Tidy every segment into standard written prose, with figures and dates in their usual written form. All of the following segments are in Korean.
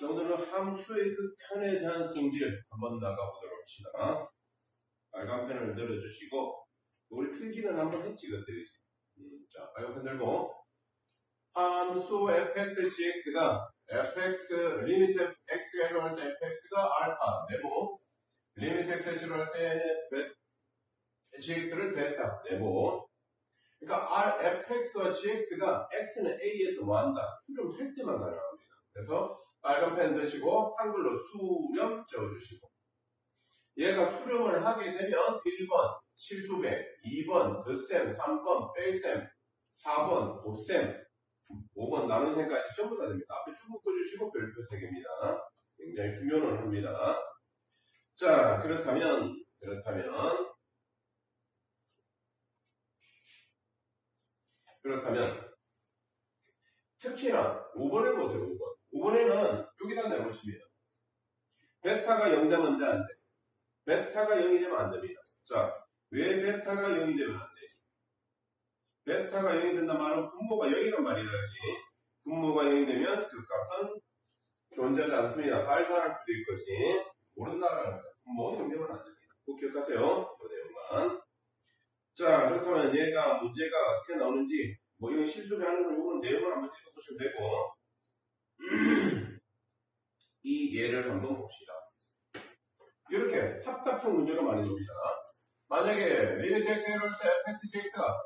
자, 오늘은 함수의 극한에 대한 성질 한번 나가보도록 합시다. 빨간 펜을 들어주시고, 우리 필기는 한번 했지, 그때. 자, 빨간 펜 들고, 함수 fx, gx가 fx, 리미트 x가 1로 할 때 fx가 알파, 네모, 리미트 x가 0로 할 때 gx를 베타, 네모. 그러니까 fx와 gx가 x는 a에서 뭐한다? 수렴할 때만 가능합니다. 그래서 빨간 펜 드시고 한글로 수렴 적어주시고, 얘가 수렴을 하게 되면 1번 실수배, 2번 덧셈, 3번 뺄셈, 4번 곱셈, 5번 나눗셈까지 전부 다 됩니다. 앞에 쭉 묶어주시고 별표 3개입니다. 굉장히 중요는 합니다. 자, 그렇다면 특히나 5번을 보세요. 5번에는 여기다 내놓습니다. 베타가 0 되면 안 돼. 베타가 0이 되면 안 됩니다. 자, 왜 베타가 0이 되면 안 돼? 베타가 0이 된단 말은 분모가 0이란 말이다, 그지? 분모가 0이 되면 그 값은 존재하지 않습니다. 발산할 수도 있겠지. 모른다라는 거야. 분모가 0 되면 안 됩니다. 꼭 기억하세요. 그 내용만. 자, 그렇다면 얘가 문제가 어떻게 나오는지, 뭐 이거 실수를 하는 거 이건 내용을 한번 읽어보시면 되고, 이 예를 한번 봅시다. 이렇게 합답형 문제가 많이 나옵니다. 만약에 리미트 x를 할 때 fx, gx가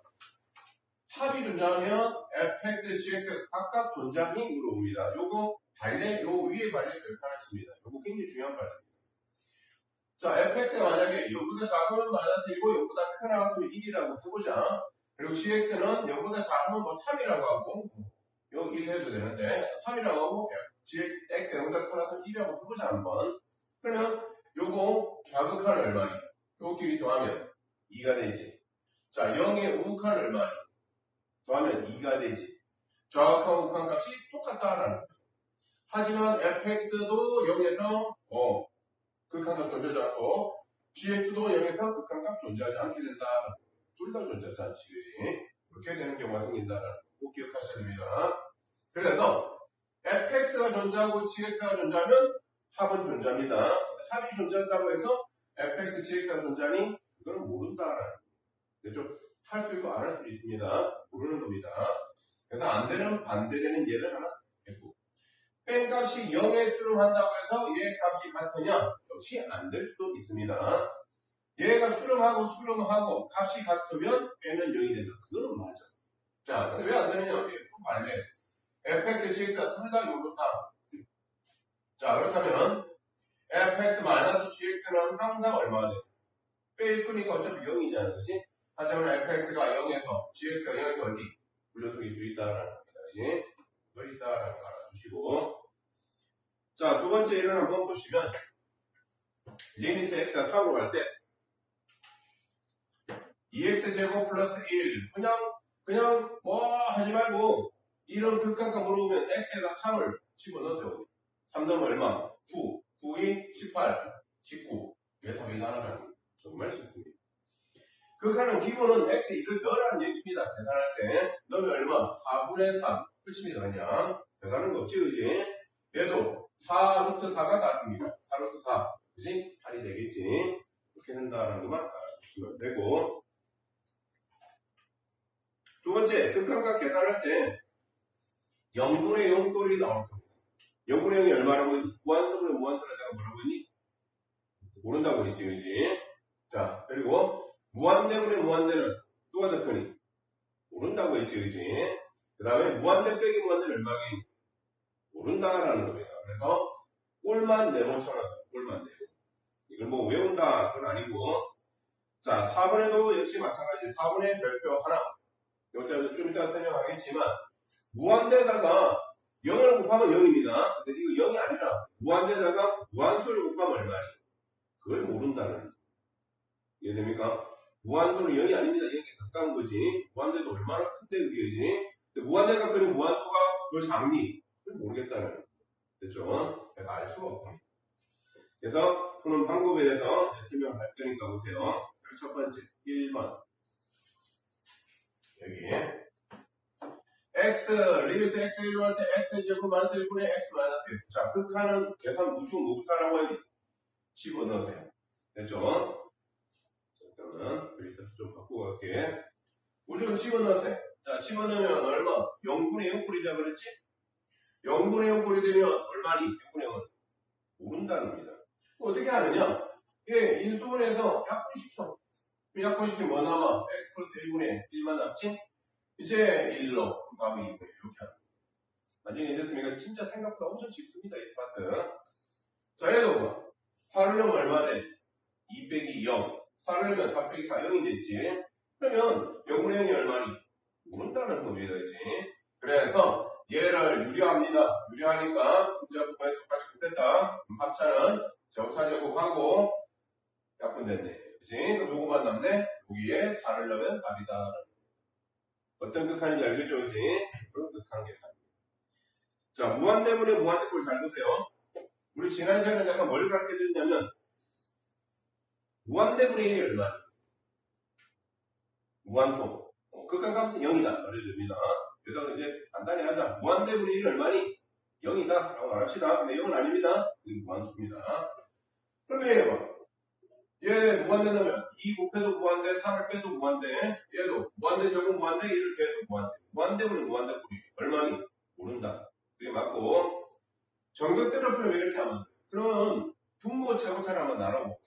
합이 존재하면 fx, gx가 각각 존재하니 물어봅니다. 요거 발레, 요 위에 발레 별표 하나 칩니다. 요거 굉장히 중요한 발레입니다. 자, fx가 만약에 0보다 작으면 마이너스 1고 0보다 크나 같으면 1이라고 해보자. 그리고 gx는 0보다 작으면 뭐 3이라고 하고, 요 1 해도 되는데 3이라고 하고 x가 0보다 크나 같으면 1이라고 해보자 한번. 그러면 요거 좌극한 얼마니? 요 길이 더하면 2가 되지. 자, 0의 우극한 얼마니? 더하면 2가 되지. 좌극한 우극한 값이 똑같다라는 거죠. 하지만 fx도 0에서 극한값 존재하지 않고 gx도 0에서 극한값 존재하지 않게 된다. 둘 다 존재하지 않지, 그지? 이렇게 되는 경우가 생긴다라는 거 꼭 기억하셔야 됩니다. 그래서 fx가 존재하고 gx가 존재하면 합은 존재합니다. 합이 존재한다고 해서 fx, gx가 존재하니 이거는 모른다라는 거죠. 할 수 있고 안 할 수도 있습니다. 모르는 겁니다. 그래서 안 되는 반대되는 예를 하나 했고, 뺀 값이 0에 수렴한다고 해서 얘 값이 같으냐? 역시 안 될 수도 있습니다. 얘가 수렴하고 값이 같으면 빼면 0이 된다. 그거는 맞아. 자, 근데 왜 안 되느냐? 말래. fx, gx가 둘 다 요렇다. 자, 그렇다면 fx-gx는 항상 얼마가 돼? 빼일 거니까 어차피 0이잖아, 그치? 하지만 fx가 0에서 gx가 0에서 어디? 불려통일 수 있다라는 겁니다, 그치? 또 있다라는 거 알아두시고. 자, 두 번째 예를 한번 보시면, 리미트 x가 3으로 갈 때 2x제곱 플러스 1 그냥 뭐 하지 말고 이런 극한값 물어보면 x에다 3을 집어넣으세요. 3 넣으면 얼마? 9, 9이 18, 19. 이게 답이 나라는 거. 정말 쉽습니다. 극한은 기본은 x에 1을 넣으라는 얘기입니다. 계산할 때 넣으면 얼마? 4분의 3 끝입니다. 그냥 들어가는 거 없지, 그지? 얘도 4루트 4가 답입니다. 4루트 4, 그지? 8이 되겠지. 이렇게 된다는 것만 알아주시면 되고, 두 번째, 극한값 계산할 때 0분의 0꼴이 나올 겁니다. 0분의 0이 얼마라고 했니? 무한선으로 내가 뭐라고 했니? 모른다고 했지, 그지? 자, 그리고 무한대분의 무한대는 누가 더 크니? 모른다고 했지, 그지? 그 다음에 무한대 빼기 무한대는 얼마겠니? 모른다라는 겁니다. 그래서 꼴만 네모쳐놔서 꼴만 네모. 이걸 뭐 외운다 그건 아니고, 자, 4번에도 역시 마찬가지 4번의 별표 하나. 이것도 좀 이따 설명하겠지만, 무한대에다가 0을 곱하면 0입니다. 근데 이거 0이 아니라 무한대에다가 무한소를 곱하면 얼마니? 그걸 모른다는 거예요. 이해됩니까? 무한소는 0이 아닙니다. 0에 가까운 거지. 무한대도 얼마나 큰데 그게지. 근데 무한대가 그리고 무한소가 더 작니? 그걸 모르겠다는 거예요. 됐죠? 그래서 알 수가 없습니다. 그래서 푸는 방법에 대해서 설명을 할 테니까 보세요. 첫 번째 1번 여기 x, 리미트 x 1로 할 때 x 제곱 마이너스 1분의 x 마이너스 1. 자, 극한은 계산 무조건 못하라고 해야 돼. 집어넣으세요. 됐죠? 잠깐만, 그래서 좀 바꾸고 갈게. 무조건 집어넣으세요. 자, 집어넣으면 얼마? 0분의 0꼴이 되어버렸지? 0분의 0꼴이 되면 얼마니? 0분의 0은 오른다는 겁니다. 어떻게 하느냐? 예, 인수분해서 약분시켜. 약분시키면 뭐 남아? x 플러스 1분의 1만 남지? 이제 1로 답이 이렇게 하는. 나중에 이랬으니까 진짜 생각보다 엄청 쉽습니다. 이 파트. 자, 얘도 봐. 4를 넣으면 얼마 돼? 2 빼기 0. 4를 넣으면 4 빼기 4, 0이 됐지. 그러면 0분의 0이 얼마니? 오른다는 겁니다. 그치? 그래서 얘를 유리합니다. 유리하니까 분자분모에 똑같이 곱됐다. 합차는 제곱차 제곱하고 약분됐네. 그치? 그럼 요거만 남네. 여기에 4를 넣으면 답이다. 어떤 극한인지 알겠죠? 그치? 그런 극한 계산. 자, 무한대분의 무한대꼴 잘 보세요. 우리 지난 시간에 내가 뭘 가르쳐 드렸냐면 무한대분의 1이 얼마니? 무한통. 극한값은 0이다. 말해줍니다. 그래서 이제 간단히 하자. 무한대분의 1이 얼마니? 0이다. 라고 말합시다. 근데 0은 아닙니다. 이게 무한수입니다. 그러면 얘 봐. 얘 무한대 넣으면 2 곱해도 무한대, 3을 빼도 무한대, 얘도 무한대 제곱 무한대, 1을 빼도 무한대. 무한대분의 무한대꼴이 얼마니? 모른다. 그게 맞고 정석대로 풀면 이렇게 하면 돼. 그럼 분모 제곱차를 한번 나눠볼게.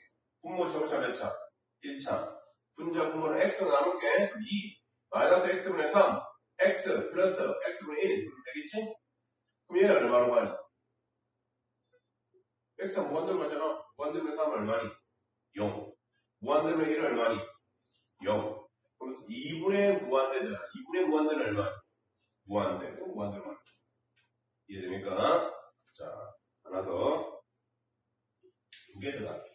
분모 제곱차 몇 차? 1차. 분자 분모는 x로 나눌게. 2 마이너스 x분의 3 x 플러스 x분의 1 이렇게 되겠지? 그럼 얘는 얼마로 가니? x가 무한대로 가잖아. 무한대분의 3은 얼마니? 0. 무한대분의 1은 얼마니? 0. 그럼 2분의 무한대잖아. 2분의 무한대는 얼마니? 무한대. 무한대로 가니. 이해됩니까? 자, 하나 더. 두 개 더 갈게요.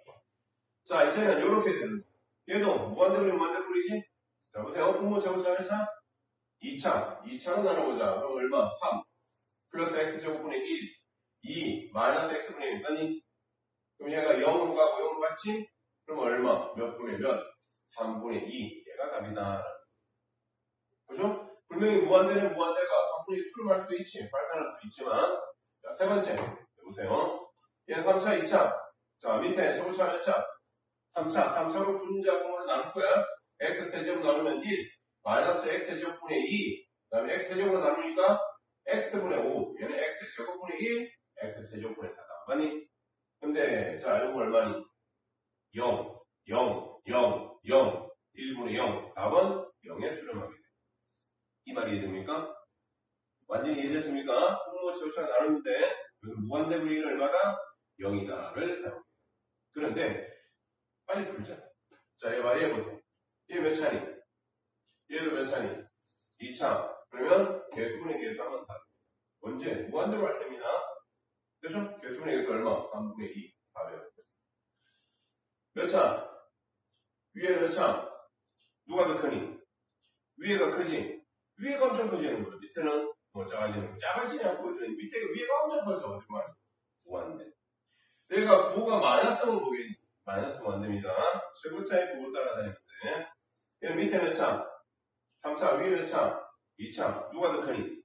자, 이제는 이렇게 되는 거. 얘도 무한대분의 무한대꼴이지? 자, 보세요. 분모 제곱차 몇 차? 2차. 2차로 나눠보자. 그럼 얼마? 3. 플러스 x제곱분의 1. 2. 마이너스 x분의 1. 아니, 그럼 얘가 0으로 가고 0으로 갔지? 그럼 얼마? 몇 분의 몇? 3분의 2. 얘가 답이다. 그죠? 분명히 무한대는 무한대가 3분의 2 수렴할 수도 있지. 발산할 수도 있지만. 자, 세 번째. 보세요. 얘는 3차, 2차. 자, 밑에 제곱차 몇 차? 3차. 3차로 분자분모를 나눌 거야. x세제곱 나누면 1. 마이너스 x제곱분의 2. 그 다음에 x세제곱으로 나누니까 x분의 5. 얘는 x제곱분의 1. x세제곱분의 4다. 맞니? 근데, 자, 이거 얼마니? 0, 0, 0, 0. 1분의 0. 답은 0에 수렴하게 돼. 이 말이 이해됩니까? 완전히 이해됐습니까? 분모 제곱차가 나누는데, 그래서 무한대분의 1은 얼마다? 0이다를 사용합니다. 그런데, 빨리 풀자. 자, 얘 봐, 얘 보세요. 얘 몇 차니? 얘도 몇 차니? 2차. 그러면 개수분의 개수하면 답. 언제? 무한대로 할 때입니다. 그렇죠? 개수분의 개수 얼마? 3분의 2. 답이에요. 몇 차? 위에 몇 차? 누가 더 크니? 위에가 크지? 위에가 엄청 커지는 거예요. 밑에는 뭐 작아지는 거. 작아지지 않고 밑에가 위에가 엄청 커져. 어디 말이야? 무한대. 내가 부호가 마이너스면 보겠니? 마이너스면 안 됩니다. 최고차의 부호 따라다니는데. 얘는 밑에 몇 차? 3차. 위에 몇 차? 2차. 누가 더 크니?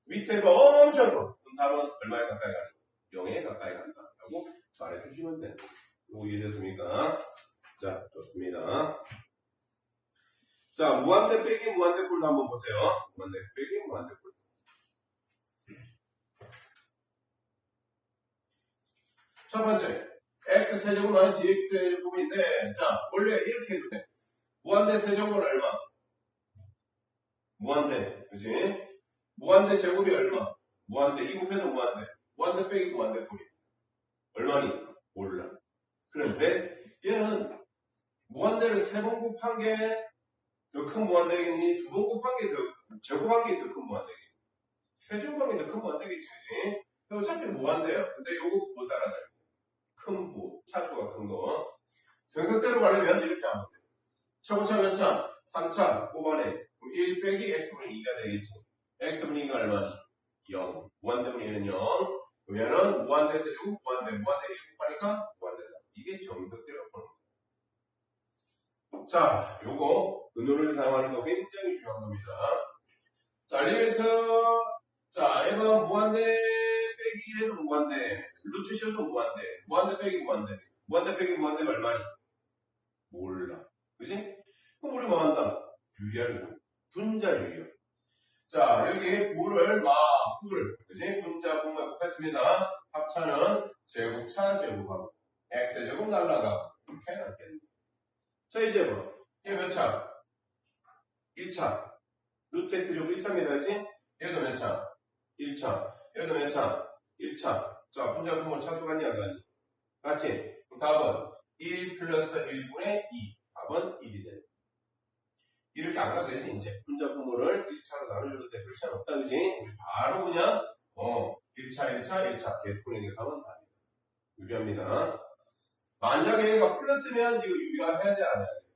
밑에가 엄청 커. 그럼 답은 얼마에 가까이 가니? 0에 가까이 간다. 라고 말해주시면 돼요. 이거 이해됐습니까? 자, 좋습니다. 자, 무한대 빼기 무한대꼴도 한번 보세요. 무한대 빼기 무한대꼴. 첫 번째, x 세제곱 마이너스 2x 세제곱인데, 자, 원래 이렇게 해도 돼. 무한대 세제곱은 얼마? 무한대, 그치? 무한대 제곱이 얼마? 무한대, 2 곱해도 무한대. 무한대 빼기 무한대꼴이. 얼마니? 몰라. 그런데 얘는 무한대를 3번 곱한 게 더 큰 무한대겠니? 2번 곱한 게 더, 제곱한 게 더 큰 무한대겠니? 세제곱한 게 더 큰 무한대겠지, 그치? 어차피 무한대야. 근데 요거 부호 따라다녀. 큰 부호, 차수가 큰 거. 정석대로 가려면 이렇게 하면 돼. 최고차 몇 차? 3차 뽑아내. 그럼 1 빼기 x분의 2가 되겠지. x분의 2가 얼마니? 0. 무한대분의 1은 0. 그러면은 무한대 세제곱 무한대 1 곱하니까 무한대다. 이게 정석대로 보는 거. 자, 요거 근호를 사용하는 거 굉장히 중요한 겁니다. 자, 리미트. 자, M은 무한대 빼기 1에도 무한대. 루트 씌워도 무한대. 무한대 빼기 무한대. 무한대 빼기 무한대가 얼마니? 몰라. 그지? 그럼 우리 뭐 한다? 유리하는 분자 유리야. 자, 여기 부를 그지? 분자 분모에 곱했습니다. 합차는 제곱차 제곱하고 x제곱 날라가고 이렇게 해놨겠네. 자, 이제 뭐? 이게 몇 차? 1차. 루트 x제곱 1차입니다. 그지? 얘도 몇 차? 1차. 얘도 몇 차? 1차. 자, 분자 분모 차수가니 안 가니? 같지? 그럼 답은 1 플러스 1분의 2. 답은 1이 돼. 이렇게 안 가도 되지, 이제. 분자 분모를 1차로 나눠줘도 돼. 그렇지 않다, 그지? 우리 바로 그냥, 1차, 1차. 계속분해서 하면 답이다. 유리합니다. 만약에 얘가 플러스면 이거 유리화 해야 돼, 안 해야 돼?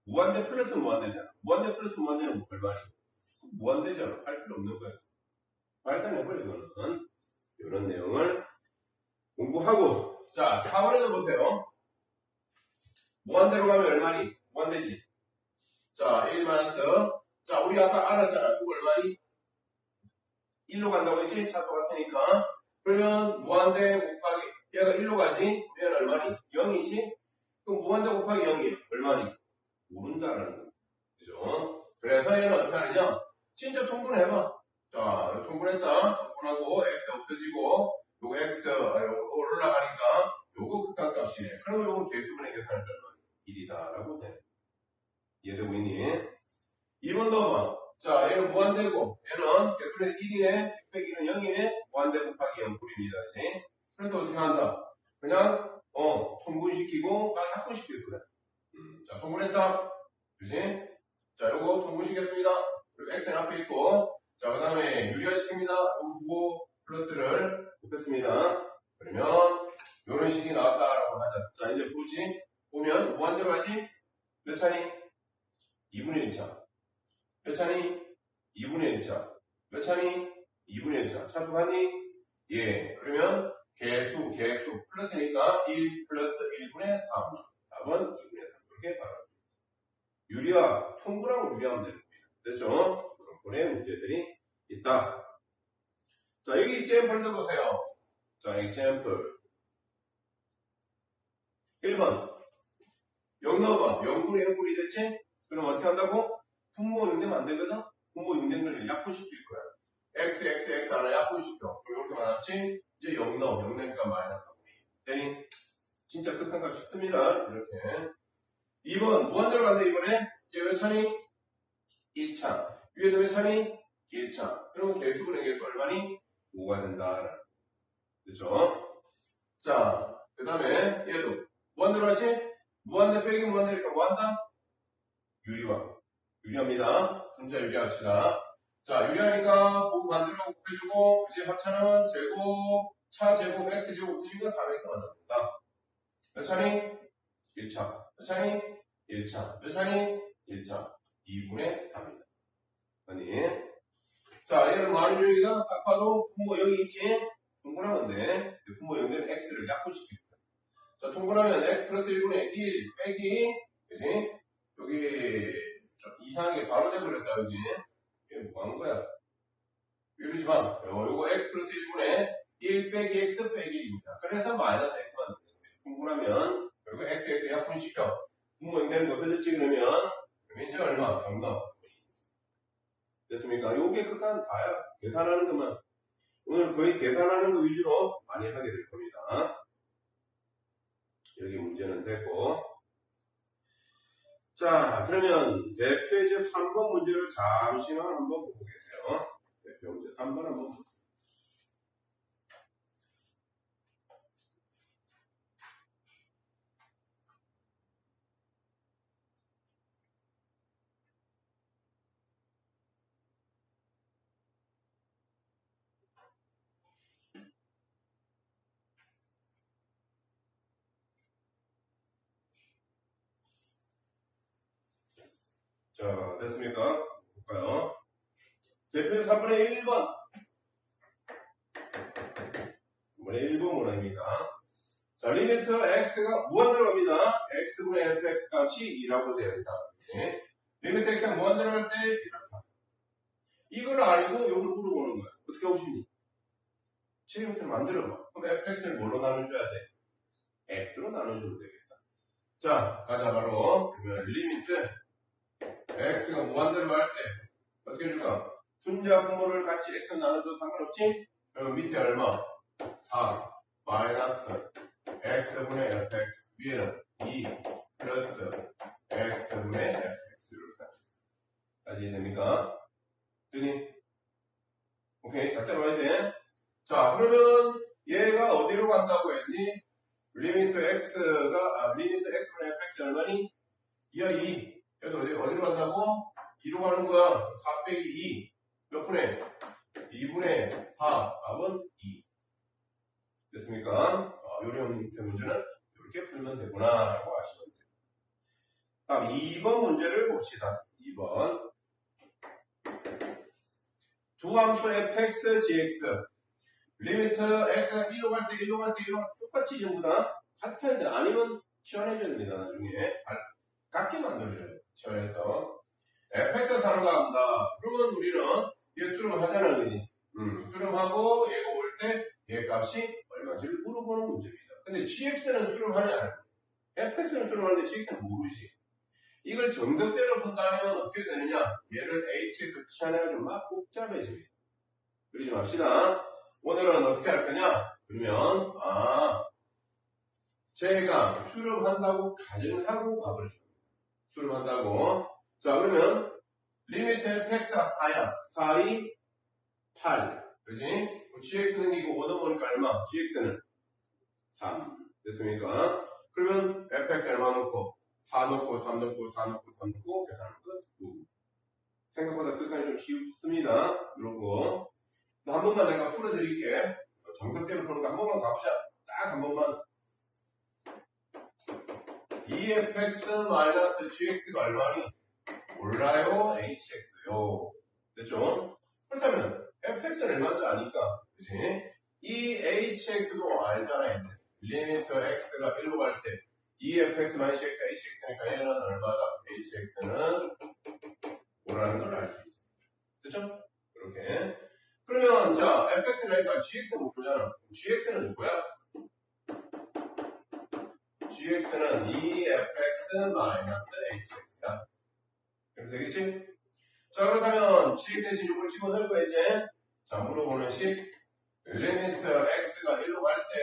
무한대 플러스 무한대잖아. 무한대 플러스 무한대는 뭐 얼마니? 무한대잖아. 할 필요 없는 거야. 발산해버려, 이거는. 이런 내용을 공부하고. 자, 4번에도 보세요. 무한대로 가면 얼마니? 무한대지. 자, 1 마이너스. 자, 우리 아까 알았잖아. 그거 얼마니? 1로 간다고 했지? 차수 같으니까. 그러면 무한대 곱하기, 얘가 1로 가지? 얘는 얼마니? 0이지? 그럼 무한대 곱하기 0이 얼마니? 모른다라는 거. 그죠? 그래서 얘는 어떻게 하느냐? 진짜 통분해봐. 자, 통분했다. 통분하고 x 없어지고, 요거 x 올라가니까 요거 극한값이네. 그러면 요거 대수분의 계산을 얼마니? 1이다라고 돼. 이해되고 있니? 2번도 봐. 자, 얘는 무한대고, 얘는 계산해서 1이네, 600이는 0이네, 무한대 곱하기 0 꿀입니다. 그치? 그래서 어떻게 한다? 그냥, 통분시키고, 약분시킬 거야. 자, 통분했다. 그치? 자, 요거 통분시켰습니다. 그리고 x는 앞에 있고, 자, 그 다음에 유리화시킵니다. 요거 두고 플러스를 곱했습니다. 그러면, 요런 식이 나왔다라고 하자. 자, 이제 보지? 보면, 무한대로 하지? 몇 차니? 2분의 1차. 몇 차니? 2분의 1차. 몇 차니? 2분의 1차. 차수하니? 예. 그러면 개수 플러스니까 1 플러스 1분의 3. 답은 2분의 3. 이렇게 받아줍니다. 유리화, 통분하고 유리하면 되는 겁니다. 됐죠? 그런 번의 문제들이 있다. 자, 여기 example도 보세요. 자, example. 1번. 0 넣어봐. 0분의 0분이 됐지? 그럼 어떻게 한다고? 분모 0되면 안 되거든? 분모 0된 걸 약분시킬 거야. x 하나 약분시켜. 그럼 이렇게 많았지? 이제 0 넣어. 0 내니까 마이너스 3분의 2. 되니? 진짜 극한값 쉽습니다. 이렇게. 2번, 무한대로 간다, 이번에. 이제 몇 차니? 1차. 위에도 몇 차니? 1차. 그러면 개수분의 개수 얼마니? 5가 된다. 그렇죠? 자, 그 다음에 얘도 무한대로 하지? 무한대 빼기 무한대니까 뭐 한다? 유리화. 유리합니다. 분자 유리합시다. 자, 유리하니까 부호 반대로 곱해주고, 이제 합차는 제곱, 차 제곱, x 제곱 없으니까 400에서 만납니다. 몇 차니? 1차. 몇 차니? 1차. 몇 차니? 1차. 2분의 3이다. 아니. 자, 얘는 많은 유형이다. 딱 봐도 분모 0이 있지? 통분하면 돼. 분모 0되면 x를 약분시킬 거야. 자, 통분하면 x 플러스 1분의 1 빼기, 그지? 여기, 좀 이상하게 바로 내버렸다, 그지? 이게 뭐 하는 거야? 이러지 마. 요거 x 플러스 1분의 1 빼기 x 빼기 2입니다. 그래서 마이너스 x만 넣는 거예요. 통분하면, 그리고 x 약분시켜. 분모 0되는 거 없어졌지, 그러면 이제 얼마? 0 넣어. 됐습니까? 요게 끝까지 다야. 계산하는 것만. 오늘 거의 계산하는 거 위주로 많이 하게 될 겁니다. 여기 문제는 됐고. 자, 그러면 대표이제 3번 문제를 잠시만 한번 보고 계세요. 대표 문제 3번 한번 보세요. 자, 됐습니까? 볼까요? 대표에서 3분의 1번. 3분의 1번 문항입니다. 자, 리미트 x가 무한대로 갑니다. x분의 fx 값이 2라고 되어 있다. 그치? 리미트 x가 무한대로 할 때 이렇다. 이걸 알고 이걸 물어보는 거야. 어떻게 하고 싶니? 체형태를 만들어봐. 그럼 fx를 뭘로 나눠줘야 돼? x로 나눠주면 되겠다. 자, 가자 바로. 그러면 리미트 x가 무한대로 할 때 어떻게 해줄까? 분자 분모를 같이 x로 나눠도 상관없지? 그러면 밑에 얼마? 4 마이너스 x분의 fx 위에는 2 플러스 x분의 fx를 따지게 됩니까? 되니? 오케이, 잘 따라와야 돼. 자, 그러면 얘가 어디로 간다고 했니? 리미트 x분의 fx 얼마니? 2야 2. 여기 어디로 간다고? 2로 가는 거야. 4 빼기 2. 몇 분의? 2분의 4. 답은 2. 됐습니까? 요령 문제는 이렇게 풀면 되구나 라고 아시면 돼요. 다음 2번 문제를 봅시다. 2번 두 함수 fx, gx 리미트 x가 1로 갈 때 1로 갈 때 1로 똑같이 전부 다 같아야 돼. 아니면 치환해줘야 됩니다. 나중에 같게 만들어줘요. 치환해서 fx가 4로 간다. 그러면 우리는 얘 수렴하잖아, 그지? 수렴하고 얘가 올 때 얘 값이 얼마인지를 물어보는 문제입니다. 근데 gx는 수렴하냐 안 하냐? fx는 수렴하는데 gx는 모르지. 이걸 정석대로 푼다면 어떻게 되느냐? 얘를 hx로 치환해가지고 막 복잡해집니다. 그러지 맙시다. 오늘은 어떻게 할 거냐? 그러면 제가 수렴한다고 가정하고 밥을 해요. 수렴한다고. 자, 그러면 리미트 fx가 4야. 4, 2, 8. 그지? gx 넘기고 5 넘으니까 얼마? gx는 3. 됐습니까? 그러면 fx 얼마 넣고? 4 넣고, 3 넣고, 4 넣고, 3 넣고, 계산하는 끝. 생각보다 끝까지 좀 쉽습니다. 이러고. 한 번만 내가 풀어드릴게. 정석대로 푸는 거 한 번만 가보자. 딱 한 번만. 2fx-gx가 얼마니? 몰라요. hx요. 됐죠? 그렇다면 fx는 얼마인지 아니까. 그치? 이 hx도 알잖아요. 리미트 x가 1로 갈 때 2fx-gx가 hx니까 얘는 얼마다? hx는 뭐라는 걸 알 수 있습니다. 됐죠? 이렇게. 그러면 자 fx는 gx는 모르잖아. gx는 누구야? gx는 2fx-hx야. 그럼 되겠지? 자, 그렇다면 gx 대신 이걸 집어넣을 거야 이제. 자, 물어보는 식 리미트 x가 1로 갈 때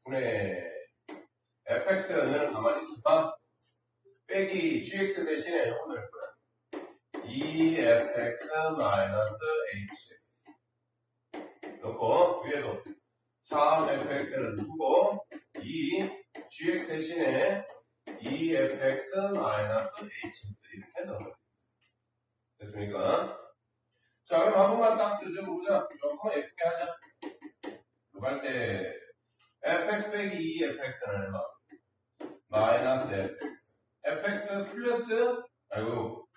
분의 fx는 가만히 있을까? 빼기 gx 대신에 이거 넣을 거야. 2fx-hx 넣고 위에도 3fx는 누구고 2gx 대신에 2fx-hx 이렇게 넣어요. 됐습니까? 자, 그럼 한 번만 딱 들어보자. 조금만 예쁘게 하자. 할 때 fx 빼기 2fx는 얼마? 마이너스 fx. fx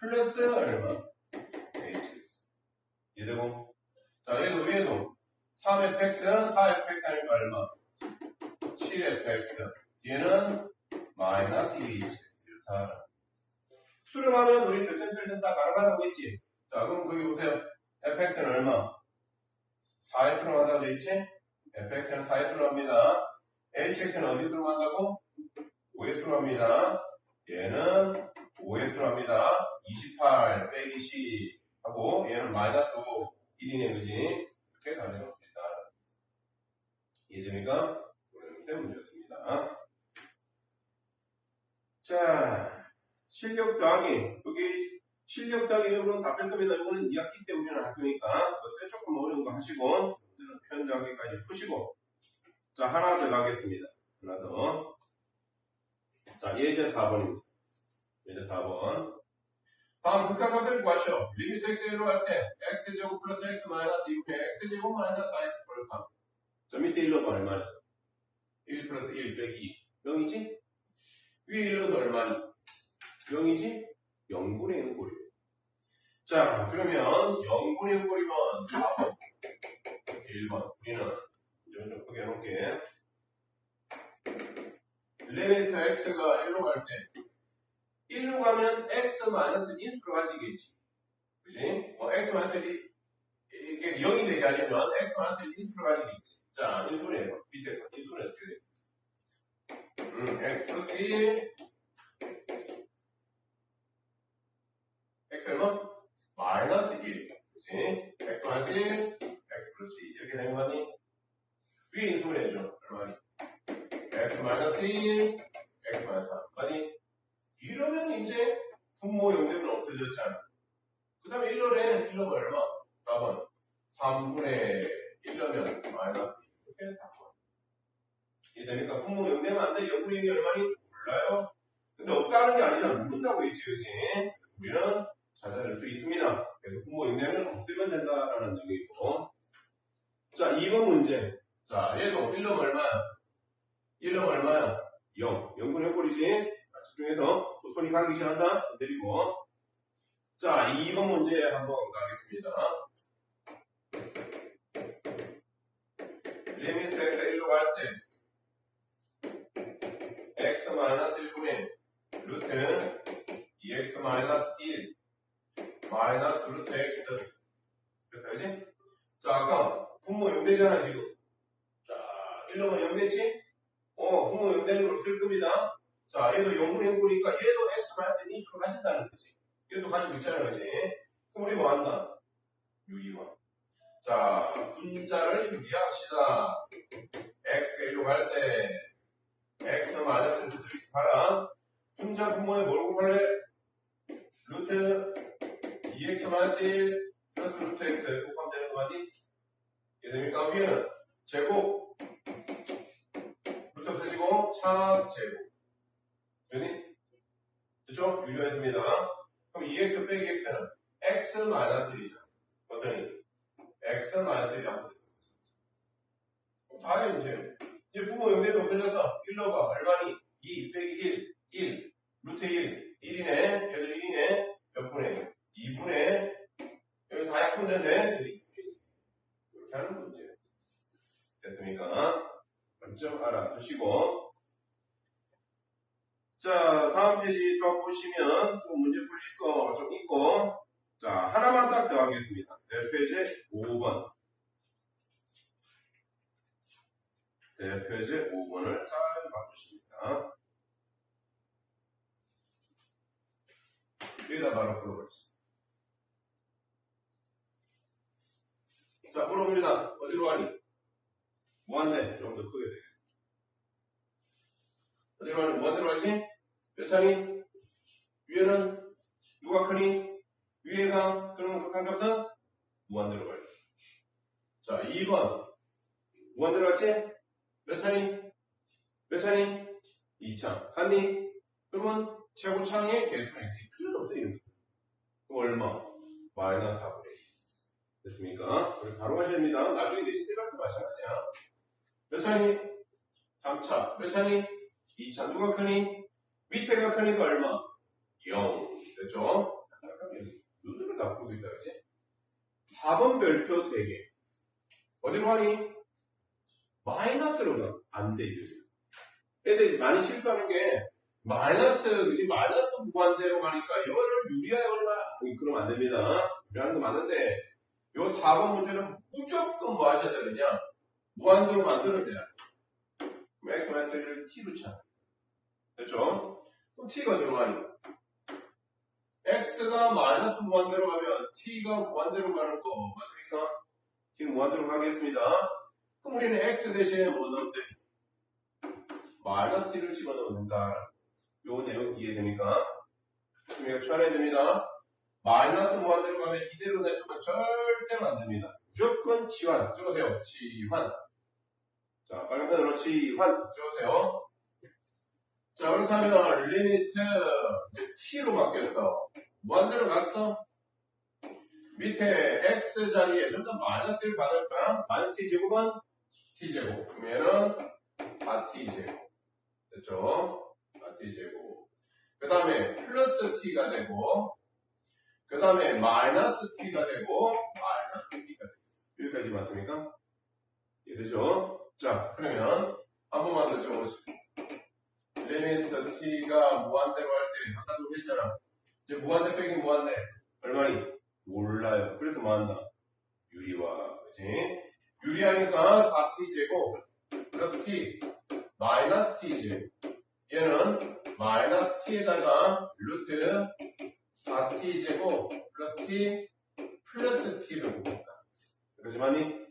플러스 얼마? hx. 이해되고? 자, 얘도 위에도 3fx, 4fx 하니까 얼마? 7fx. 뒤에는 마이너스 2hx. 이렇다. 수렴하면 우리 들센 다 가능하다고 했지? 자, 그럼 거기 보세요. fx는 얼마? 4에 수렴한다고 했지? fx는 4에 수렴합니다. hx는 어디 수렴한다고? 5에 수렴합니다. 얘는 5에 수렴합니다. 28 빼기 10 하고 얘는 마이너스 5 1이네 그지? 이렇게 가져갑니다. 이해됩니까? 오늘 문제였습니다. 자, 실력 더하기. 여기 실력 더하기 이거는 다 뺄 겁니다. 이거는 2학기 때 우리는 할 거니까 그때 조금 어려운 거 하시고 표현 더하기까지 푸시고. 자, 하나 더 가겠습니다. 하나 더. 자, 예제 4번입니다. 예제 4번. 다음 극한값을 구하시오. 리미트 x로 갈 때 x제곱 플러스 x 마이너스 2분의 x제곱 마이너스 4x 플러스 3. 자, 밑에 1로 가 얼마냐? 1 플러스 1 빼기 2. 0이지? 위에 1로 얼마니? 0이지? 0분의 0꼴이에요. 자, 그러면 0분의 0꼴이면 4번. 1번. 우리는 좀 크게 해놓을게. 리미트 x가 1로 갈 때 1로 가면 x 마이너스 1로 가지겠지. 그치? x 마이너스 이게 0이 되게 하려면 x 마이너스 1 인수를 가시겠지. 자, 인수를 밑에 거. 인수는 어떻게 돼? x 플러스 1 x 얼마? 마이너스 1. 그치? x 마이너스 1 x 플러스 2 이렇게 되는 거니? 위에 인수를 해줘. 얼마니? x 마이너스 1 x 마이너스 3. 아니 이러면 이제 분모 용접은 없어졌잖아. 그 다음에 1로래 1로면 얼마? 4번 3분의 1로면 마이너스 2. 이렇게 다 이해되니까 분모 용되면 안 돼. 0분의 1이 얼마니? 몰라요. 근데 없다는 게 아니잖아. 모른다고 했지, 그치? 우리는 찾아낼 수 있습니다. 그래서 분모 용되면 없으면 된다라는 얘기고. 자, 2번 문제. 자, 얘도 1로면 얼마야? 1로면 얼마야? 0. 0분의 0꼴이지? 집중해서 또 손이 가기 시작한다. 내리고. 자, 2번 문제 한번 가겠습니다. 리미트 x가 1로 갈 때 x 마이너스 1분의 루트 2x 마이너스 1 마이너스 루트 x 그렇다 그지? 자 아까 분모 0되잖아 지금. 자 1로면 0됐지? 분모 0되는 걸 쓸 겁니다. 자 얘도 0분의 0이니까 얘도 x 마이너스 1로 가신다는 거지. 얘도 가지고 있잖아 그지? 그럼 우리 뭐 한다? 유리화. 자 분자를 유리합시다. x가 1로 갈 때 x 마이너스 루트 x 봐라. 분자 분모에 뭘 곱할래? 루트 2x 마이너스 1 플러스 루트 x 곱하면 되는 거 아니? 이해됩니까? 위에는 제곱 루트 없어지고 차 제곱 되니? 됐죠? 유리화했습니다. 그럼 2x 빼기 x는 x 마이너스 1이죠. 어떠니? x 마이너스 1이 한번 됐어. 다해 이제 분모 0대도 없어져서 1로가 얼마니? 2 빼기 1 루트 1이네 얘들 1이네 몇 분의 2분의 여기 다 약분되네 이렇게 하는 문제 됐습니까? 먼저 알아두시고 자 다음 페이지 또 보시면 또 문제 풀릴 거 좀 있고 자 하나만 딱 더 하겠습니다. 대표제 5번 대표제 5번을 잘 봐주십니다. 여기다 바로 풀어보겠습니다. 자, 물어봅니다. 어디로 가니? 무한대. 좀 더 크게 되겠다. 어디로 가니? 무한대로 가지? 몇 차니? 위에는 누가 크니? 위에가 그러면 극한값은 무한대로 가지. 자, 2번. 무한대로 갔지? 몇 차니? 몇 차니? 2차. 갔니? 그러면 최고차의 개수는 필요도 없어요. 그럼 얼마? 마이너스 4분의 2. 됐습니까? 바로 가셔야 됩니다. 나중에 내실 때 갈때 마찬가지야. 몇 차니? 3차. 몇 차니? 2차. 누가 크니? 밑에가 크니까 얼마? 0. 됐죠? 눈으로 다 풀고 있다, 그지? 4번 별표 3개. 어디로 가니? 마이너스로 가. 안 돼, 이거. 애들 많이 실수하는 게 마이너스 무한대로 가니까 이거를 유리화에 얼마? 그러면 안 됩니다. 유리하는 거 맞는데 요 4번 문제는 무조건 뭐 하셔야 되느냐? 무한대로 만드는 데야. 그럼 x 마이너스 1을 t로 차. 됐죠? 그럼 t가 들어가니 x가 마이너스 무한대로 가면 t가 무한대로 가는 거 맞습니까? t는 무한대로 가겠습니다. 그럼 우리는 x 대신에 뭐 넣으면 돼? 마이너스 t를 집어넣으면 된다. 요 내용 이해됩니까? 이거 추가해야 됩니다. 마이너스 무한대로 가면 이대로 내주면 절대로 안 됩니다. 무조건 치환. 적으세요. 치환. 자, 빨간 펜으로 치환. 적으세요. 자, 그렇다면 리미트 t로 바뀌었어. 무한대로 갔어. 밑에 x 자리에 좀 더 마이너스를 받을 거야. 마이너스 t 제곱은 t제곱. 그러면은 4t제곱. 됐죠? t제곱. 그 다음에 플러스 t가 되고, 그 다음에 마이너스 t가 되고, 마이너스 t가 되고. 여기까지 맞습니까? 이해되죠? 자, 그러면 한 번만 더 적어보시죠. 리미트 t가 무한대로 할 때 아까도 했잖아. 이제 무한대 빼기 무한대 얼마니? 몰라요. 그래서 뭐 한다? 유리화. 그치? 유리하니까 4t제곱 플러스 t 마이너스 t지. 얘는 마이너스 t에다가 루트 4t제곱 플러스 t 플러스 t를 봅니다. 그러지 맞니?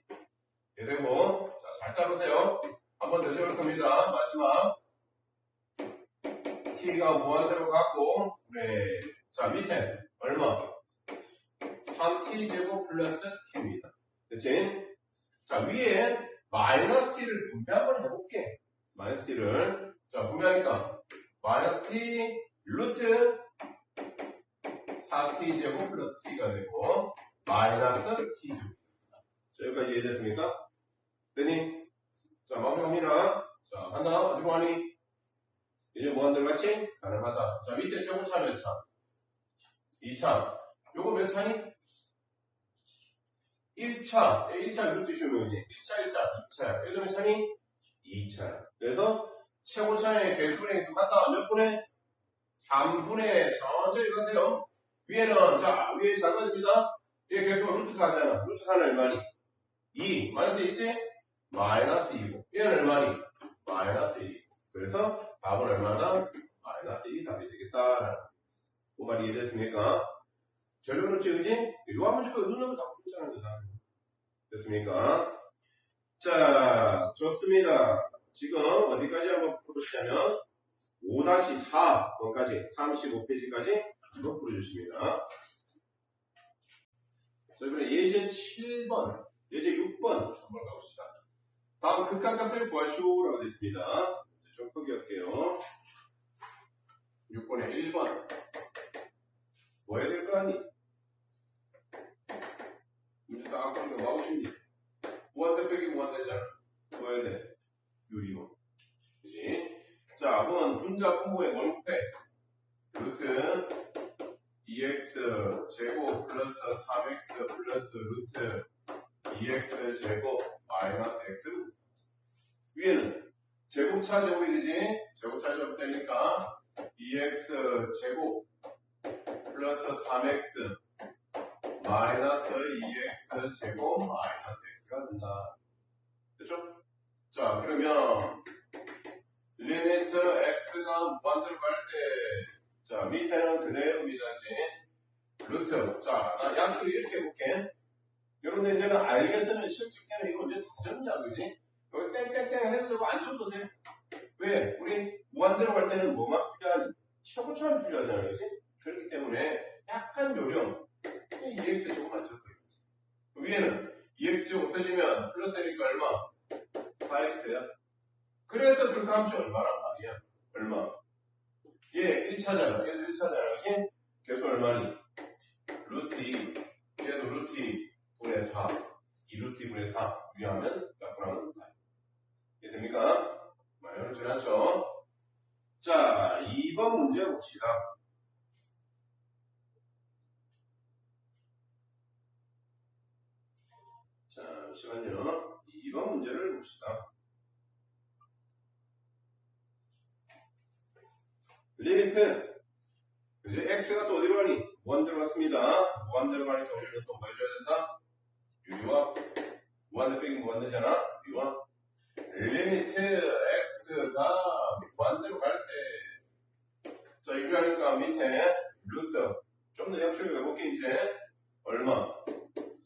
이되고 자, 잘 따르세요. 한 번 더 적을 겁니다. 마지막 t가 무한대로 갖고 네. 자, 밑에 얼마? 3t제곱 플러스 t입니다. 그치? 자, 위에 마이너스 t를 분배 한번 해볼게. 마이너스 t를. 자, 분배하니까 마이너스 t 루트 4t제곱 플러스 t가 되고 마이너스 t제곱. 자, 여기까지 이해됐습니까? 되니? 자, 마무리합니다. 자, 하나, 어디로 가니? 이제 무한대로 같이? 가능하다. 자, 밑에 최고차 몇 차? 2차. 요거 몇 차니? 1차. 1차 루트 씌우면 오지. 1차, 2차. 여기도 몇 차니? 2차. 그래서 최고차의 개수분의 같다. 몇 분의? 3분의 천천히 가세요. 위에는, 자, 위에 작아집니다. 얘 개수가 루트 4잖아. 루트 4는 얼마니? 2. 마이너스 1지? 마이너스 2고. 얘는 얼마니? 마이너스 1. 그래서 답은 얼마나? 마이너스 1이 답이 되겠다. 그 말이 이해됐습니까? 결론은 찍으지? 이거 한번 찍고 눈으로 다 풀잖아. 됐습니까? 자, 좋습니다. 지금 어디까지 한번 풀어보시냐면 5-4번까지 35페이지까지 한번 풀어주십니다. 자, 이번에 예제 7번, 예제 6번 한번 가봅시다. 다음 극한값을 구하시오라고 되어 있습니다. 좀 포기할게요. 6번에 1번 뭐 해야 될 거 아니? 문제 딱 보니까 뭐 하고 싶니? 무한대 빼기 무한대잖아. 뭐 해야 돼? 유리원. 그치? 자, 그러면 분자 분모에 뭘 곱해? 루트 2x 제곱 플러스 3x 플러스 루트 2x 제곱 마이너스 x. 위에는 제곱차 제곱이지? 제곱차 제곱 되니까 2x 제곱 플러스 3x 마이너스 2x 제곱 마이너스 x가 된다. 됐죠? 자, 그러면 리미트 x가 무한대로 갈 때 자, 밑에는 그대로입니다지. 루트. 자, 나 양수를 이렇게 해볼게. 여러분들 이제는 알겠으면 실직 때문에 이거 이제 다 적냐, 그지? 여기 땡땡땡 해도 되고 안 쳐도 돼. 왜? 우리 무한대로 갈 때는 뭐만 필요한? 최고차만 필요하잖아요, 그지? 그렇기 때문에 약간 요령. 2x 제곱만 적어요. 위에는 2x 제곱 없어지면 플러스니까 얼마? 4x야. 그래서 그 값이 얼마란 말이야? 얼마? 얘 1차잖아. 얘도 1차잖아. 그치? 계속 얼마니? 루트 2. 얘도 루트 2 분의 4. 2루트 2 분의 4. 위하면 약분하면 8. 이해 됩니까? 많이 어렵진 않죠? 자, 2번 문제 봅시다. 자, 잠시만요. 2번 문제를 봅시다. 리미트. 그지? x가 또 어디로 가니? 무한대로 갔습니다. 무한대로 가니까 우리는 또 뭐 해줘야 된다? 유리화. 무한대 빼기 무한대잖아? 유리화. 리미트 x가 무한대로 갈 때. 자, 유리하니까 밑에 루트. 좀 더 약속을 해볼게, 이제. 얼마?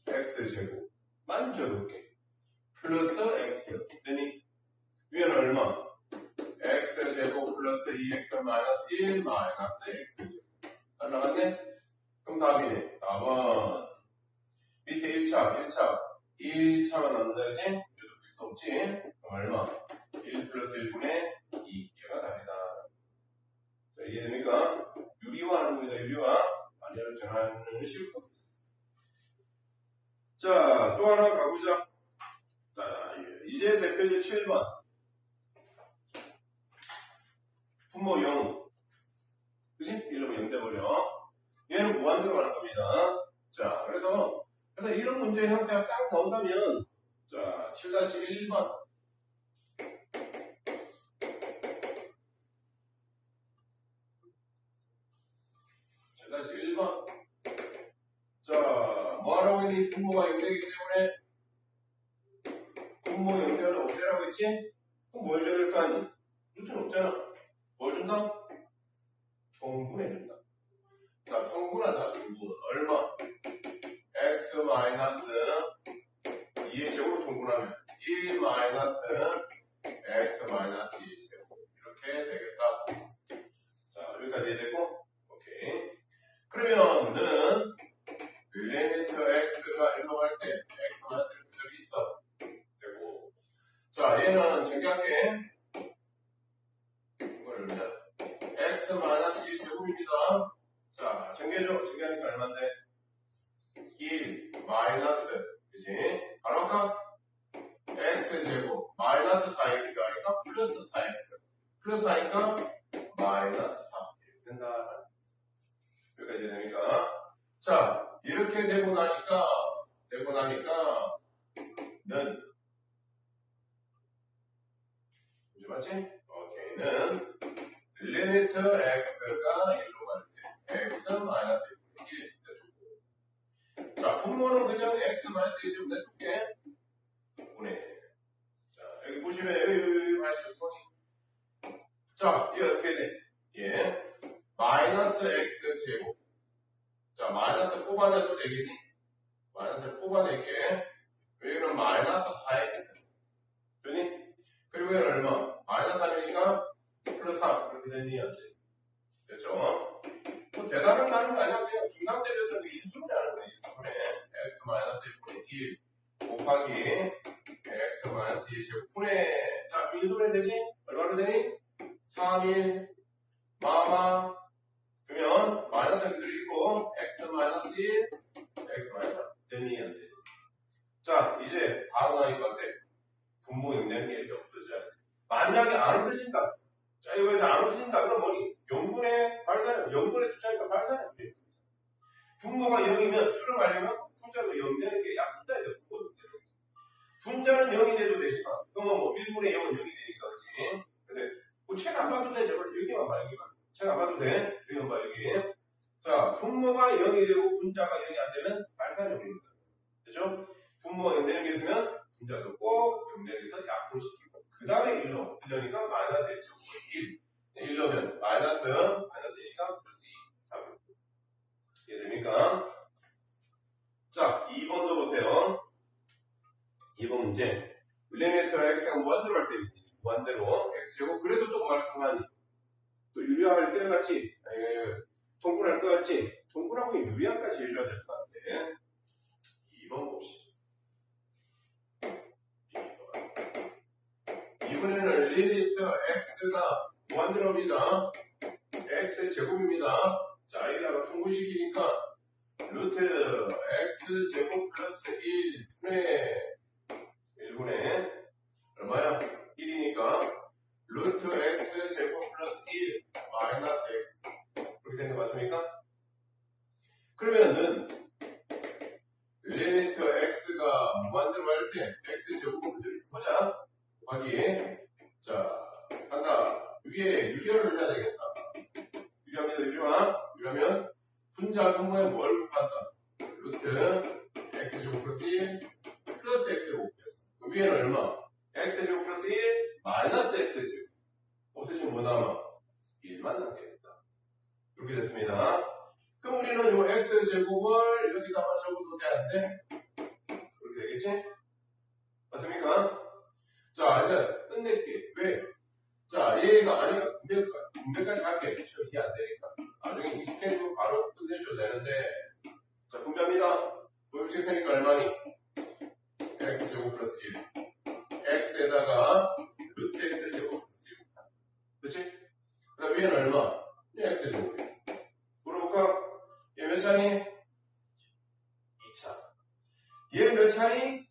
x제곱. 만 적을게. 플러스 x. 되니? 위에는 얼마? x제곱 플러스 2x 마이너스 1 마이너스 x제곱. 잘 나갔네? 그럼 답이네. 답은 밑에 1차만 남는다, 그지? 여기도 필요 없지? 그럼 얼마? 1 플러스 1분의 2. 얘가 답이다. 자, 이해됩니까? 유리화 하는 겁니다, 유리화. 아니면 전화는 쉬울 겁니다. 자, 또 하나 가보자. 자, 이제 대표제 7번. 분모 0. 그치? 이러면 0 돼버려. 얘는 무한대로 가는 겁니다. 자, 그래서 이런 문제 형태가 딱 나온다면, 자, 7-1번. 자, 뭐 하라고 했니? 분모가 0 되기 때문에 1분의 분모 연대는 없애라고 했지? 그럼 뭐 해줘야 될 거 아니? 루트는 없잖아. 뭐 준다? 통분해준다. 자, 통분하자. 통분. 얼마? x 마이너스 2의 제곱으로 통분하면 1 마이너스 x 마이너스 2의 제곱. 이렇게 되겠다. 자, 여기까지 되고, 오케이. 그러면 너는 리미트 x가 1로 갈 때 x 마이너스 1 그대로 있어. 되고. 자, 얘는 정리할게. 이걸 열자. x 마이너스 1 제곱입니다. 자, 정리해줘. 정리하니까 얼마인데? 1 마이너스, 그치? 바로 할까? x 제곱 마이너스 4x 하니까 플러스 4x. 플러스 하니까 마이너스 4. 이렇게 된다. 여기까지 되니까. 자, 이렇게 되고 나니까, 는, 이제 맞지? 오케이. 는, 리미트 x가 1로 갈 때, x 마이너스 1 내두고. 자, 분모는 그냥 x 마이너스 1 좀 내둘게. 분해. 자, 여기 보시면, 여기 마이너스 1. 자, 이게 어떻게 돼? 예. 마이너스 x 제곱. 자, 마이너스 뽑아내도 되겠니? 마이너스를 뽑아낼게. 여기는 마이너스 4x. 되니? 그리고 얘는 얼마? 마이너스 3이니까 플러스 3. 이렇게 되니? 안 돼? 됐죠? 뭐 대단한 거 하는 거 아니야? 그냥 중간 때렸던 게 인수분해 하는 거야. 인수분해. x 마이너스 1분의 1 곱하기 x 마이너스 2 제곱분해. 자, 인수분해 되지? 얼마로 되니? 3, 1, 마마. 그러면 마이너스 그대로 있고 x 마이너스 1, x 마이너스 3. 되니? 안 되니? 자, 이제 바로 나니까 어때? 분모 용량이 이렇게 없어져야 돼. 만약에 안 없어진다. 자, 이거에서 안 없어진다. 그럼 뭐니? 0분의 발산은 0분의 숫자니까 발산은 돼. 분모가 0이면 수를 말려면 분자도 0 되는 게 약분자야 돼. 분자는 0이 돼도 되지만 그러면 뭐 1분의 0은 0이 되니까 그렇지. 근데 뭐 책 안 봐도 돼. 제발 여기만 봐. 여기만. 책 안 봐도 돼. 여기만 봐. 여기. 자, 분모가 0이 되고 분자가 0이 안 되면 발산이 0입니다. 그렇죠? 분모가 0 되는 게 있으면 분자도 꼭 0 되는 게서 약분시키고 그 다음에 1로 1로니까 마이너스 1제곱 1 1로면 마이너스 1이니까 플러스 2 답을 이해됩니까? 자, 2번도 보세요. 2번 문제 리미트 x가 무한대로 할 때 무한대로 x제곱 그래도 또 가만히 또 유리화할 때 같이 통분할 것 같이 통분하고 유리화까지 해줘야 될 것 같아. 2번 봅시다. 이번에는 리미트 x가 무한대로입니다. x 제곱입니다. 자, 여기다가 통분식이니까 루트 x 제곱 플러스 1분의 얼마야? 1이니까 루트 x 제곱 플러스 1 마이너스 x 그렇게 된 거 맞습니까? 그러면은 리미트 x가 무한대로 할 때 x 제곱은 그대로 있어보자. 확인. 자, 간다. 위에 유리화를 해야 되겠다. 유리화입니다. 유리하면 분자 분모에 뭘 곱한다? 루트 x제곱 플러스 1 플러스 x를 곱했어. 그럼 위에는 얼마? x제곱 플러스 1 마이너스 x제곱. 없애지면 뭐 남아? 1만 남겠다. 이렇게 됐습니다. 그럼 우리는 요 x제곱을 여기다가 적어도 돼, 안 돼? 그렇게 되겠지? 맞습니까? 자, 이제 끝낼게. 왜? 자, 얘가 아니가 분배까지 할게. 이게 안 되니까. 나중에 익숙해지면 바로 끝내줘야 되는데. 자, 분배합니다. 부역직선이니까 얼마니? x제곱 플러스 1. x에다가 루트 x제곱 플러스 1. 그치? 그 다음 위에는 얼마? x제곱. 물어볼까? 얘 몇 차니? 2차. 얘 몇 차니?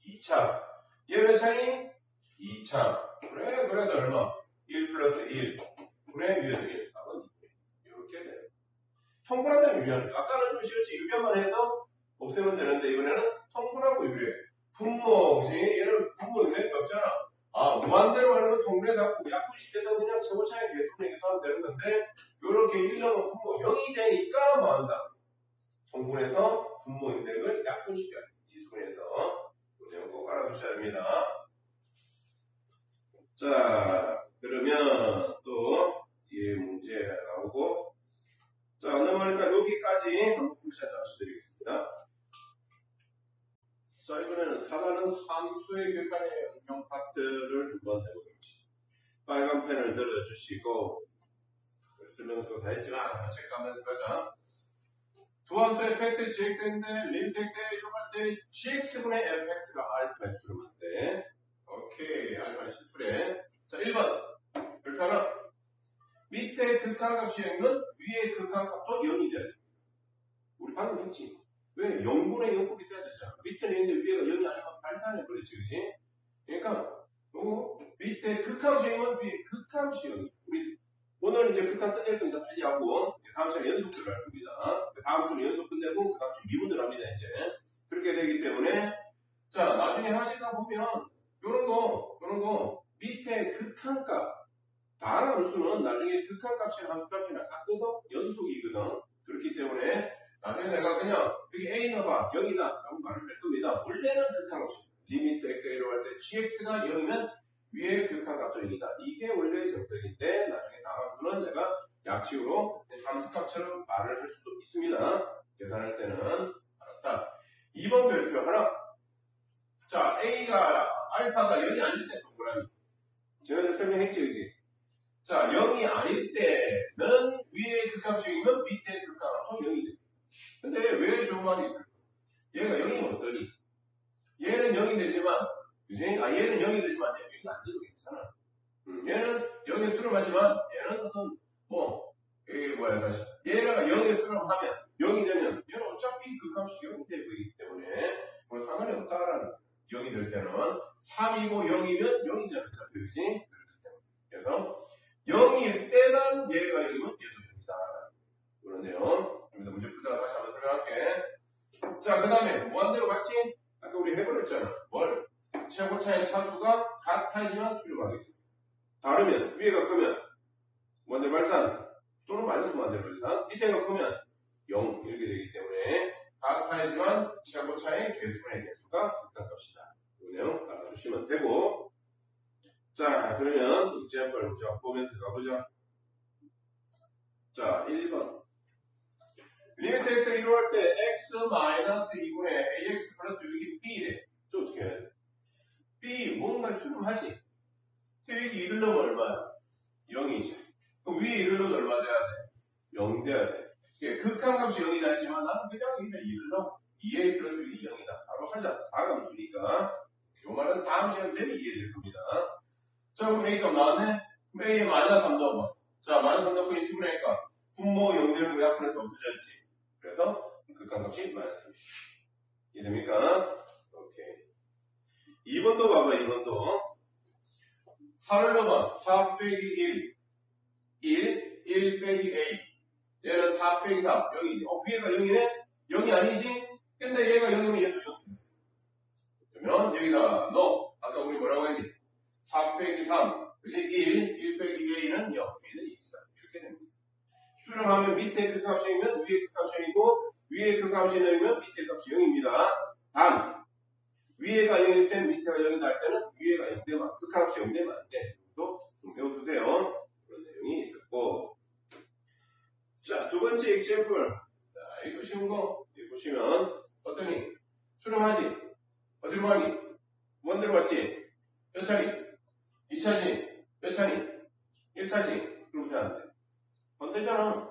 2차. 얘 몇 차니? 2차. 그래, 그래서 얼마? 1 플러스 1. 분의 위에서 1. 답은 2. 이렇게 돼. 통분하면 유리하네. 아까는 좀 쉬웠지. 유리만 해서 없애면 되는데, 이번에는 통분하고 유리해. 분모, 그지? 얘는 분모 의미가 없잖아. 아, 무한대로 하는 건 통분해서 하고, 약분시켜서 그냥 최고차에 계속 얘기하면 되는 건데, 요렇게 1넣으면 분모 0이 되니까 뭐 한다? 통분해서 분모 인덱을 약분시켜야 돼. 이 소리. 부분에서 내용 꼭 알아두셔야 됩니다. 자, 그러면 또 뒤에 문제 나오고, 자, 그러면 일단 여기까지 한번 풀샷 잡아드리겠습니다. 자, 이번에는 4단은 함수의 격한의 응용 파트를 한번 해보겠습니다. 빨간 펜을 들어주시고, 설명은 또 다 했지만, 체크하면서 가자. 두 함수의 fx, gx인데, 리미트 x에 이용할 때 gx분의 fx가 알파의 수렴한데, 오케이, 알파의 실수래. 자, 1번. 이렇게 하나. 밑에 극한값이 0이면 위에 극한값도 0이 돼야 돼. 우리 방금 했지? 왜? 0분의 0꼴이 돼야 되잖아. 밑에는 있는데 위에가 0이 아니면 발산해 버렸지, 그치? 그러니까, 요거, 밑에 극한값이 0이면 위에 극한값이 0이. 우리, 오늘 이제 극한 끝낼 겁니다. 빨리 하고, 다음 시간에 연속 들어갈 겁니다. 다음 주는 연속 끝내고, 그 다음 주 미분 들어갑니다, 이제. 그렇게 되기 때문에, 자, 나중에 하시다 보면, 요런 거, 밑에 극한값, 다른 함수는 나중에 극한값이나 함수값이나 같거든? 연속이거든? 그렇기 때문에, 나중에 내가 그냥, 여기 A 넣어봐, 0이다. 라고 말을 할 겁니다. 원래는 극한값이, 리미트 xa로 할 때 gx가 0이면 위에 극한값도 0이다. 이게 원래의 정석인데, 나중에 다음 함수는 제가 약식으로 함수값처럼 말을 할 수도 있습니다. 계산할 때는. 알았다. 2번 별표 하나. 자, A가 알파가 0이 아닐 때 동그라미. 제가 설명했지, 그지? 자, 0이 아닐 때는 위에 극값이 0이면 밑에 극값도 0이 돼. 근데 왜 좋은 말이 있을까? 얘가 0이면 어떠니? 얘는 0이 되지만, 그지? 얘는 0이 되지만, 얘는 0이 안 돼도 괜찮아. 얘는 0에 수렴하지만, 얘는 어떤, 다시. 얘가 0에 수렴하면, 0이 되면, 얘는 어차피 극값이 0이 되기 때문에, 뭐 상관이 없다라는 0이 될 때는 3이고 0이면 0이잖아. 어차피, 그지? 그래서 0일 때만 얘가 0이면 얘도 0이다. 그런데요. 좀 더 문제 풀다가 다시 한번 설명할게. 자, 그 다음에 무한대로 같지? 아까 우리 해버렸잖아. 뭘? 최고차의 차수가 같아지만 수렴하게 돼. 다르면, 위에가 크면 무한대로 발산 또는 마이너스 무한대로 발산, 밑에가 크면 0 이렇게 되기 때문에 같아지만 최고차의 개수분의 개수가 극한값이다. 이 내용 알아두시면 되고, 자, 그러면 example 보면서 가보자. 자, 1번. 리미트 x가 이루어갈 때 x-2분의 ax 플러스 6이 b래. 저 어떻게 해야 돼? b 뭔가 수렴하지? 근데 여기 2를 넣으면 얼마야? 0이지. 그럼 위에 2를 넣으면 얼마 돼야 돼? 0 돼야 돼. 극한값이 0이다 했지만 나는 그냥 여기다 2를 넣어. 2a 플러스 6이 0이다. 바로 하자. 다감수니까. 이 말은 다음 시간 되면 이해될 겁니다. 자, 그럼 A값 나왔네? 그럼 A에 마이너스 3 넣어봐. 자, 마이너스 3 넣고 인수분해니까 분모 0 되는 거 약분해서 없어졌지. 그래서 극한값이 마이너스 30. 이해됩니까? 오케이. 2번도 봐봐, 2번도. 4를 넣어봐. 4 빼기 1 빼기 A. 얘는 4 빼기 4. 0이지. 위에가 0이네? 0이 아니지? 근데 얘가 0이면 얘도 0이네. 그러면 여기다 넣어. 아까 우리 뭐라고 했니? 4 빼기 3. 그치? 1 빼기 A는 0. B는 2이다. 이렇게 됩니다. 수렴하면 밑에 그 값이 0이면 위에 그 값이 0이고, 위에 그 값이 0이면 밑에 그 값이 0입니다. 단, 위에가 0일 땐 밑에가 0이다 할 때는 위에가 0 되면, 그 값이 0 되면 안 돼. 또 좀 외워두세요. 그런 내용이 있었고. 자, 두 번째 example. 자, 이거 쉬운 거. 여기 보시면, 어떠니? 수렴하지? 어디로 가니? 원대로 갔지? 몇 차니? 2차지? 몇 차니? 1차지? 그럼 돼, 안 돼? 안 되잖아.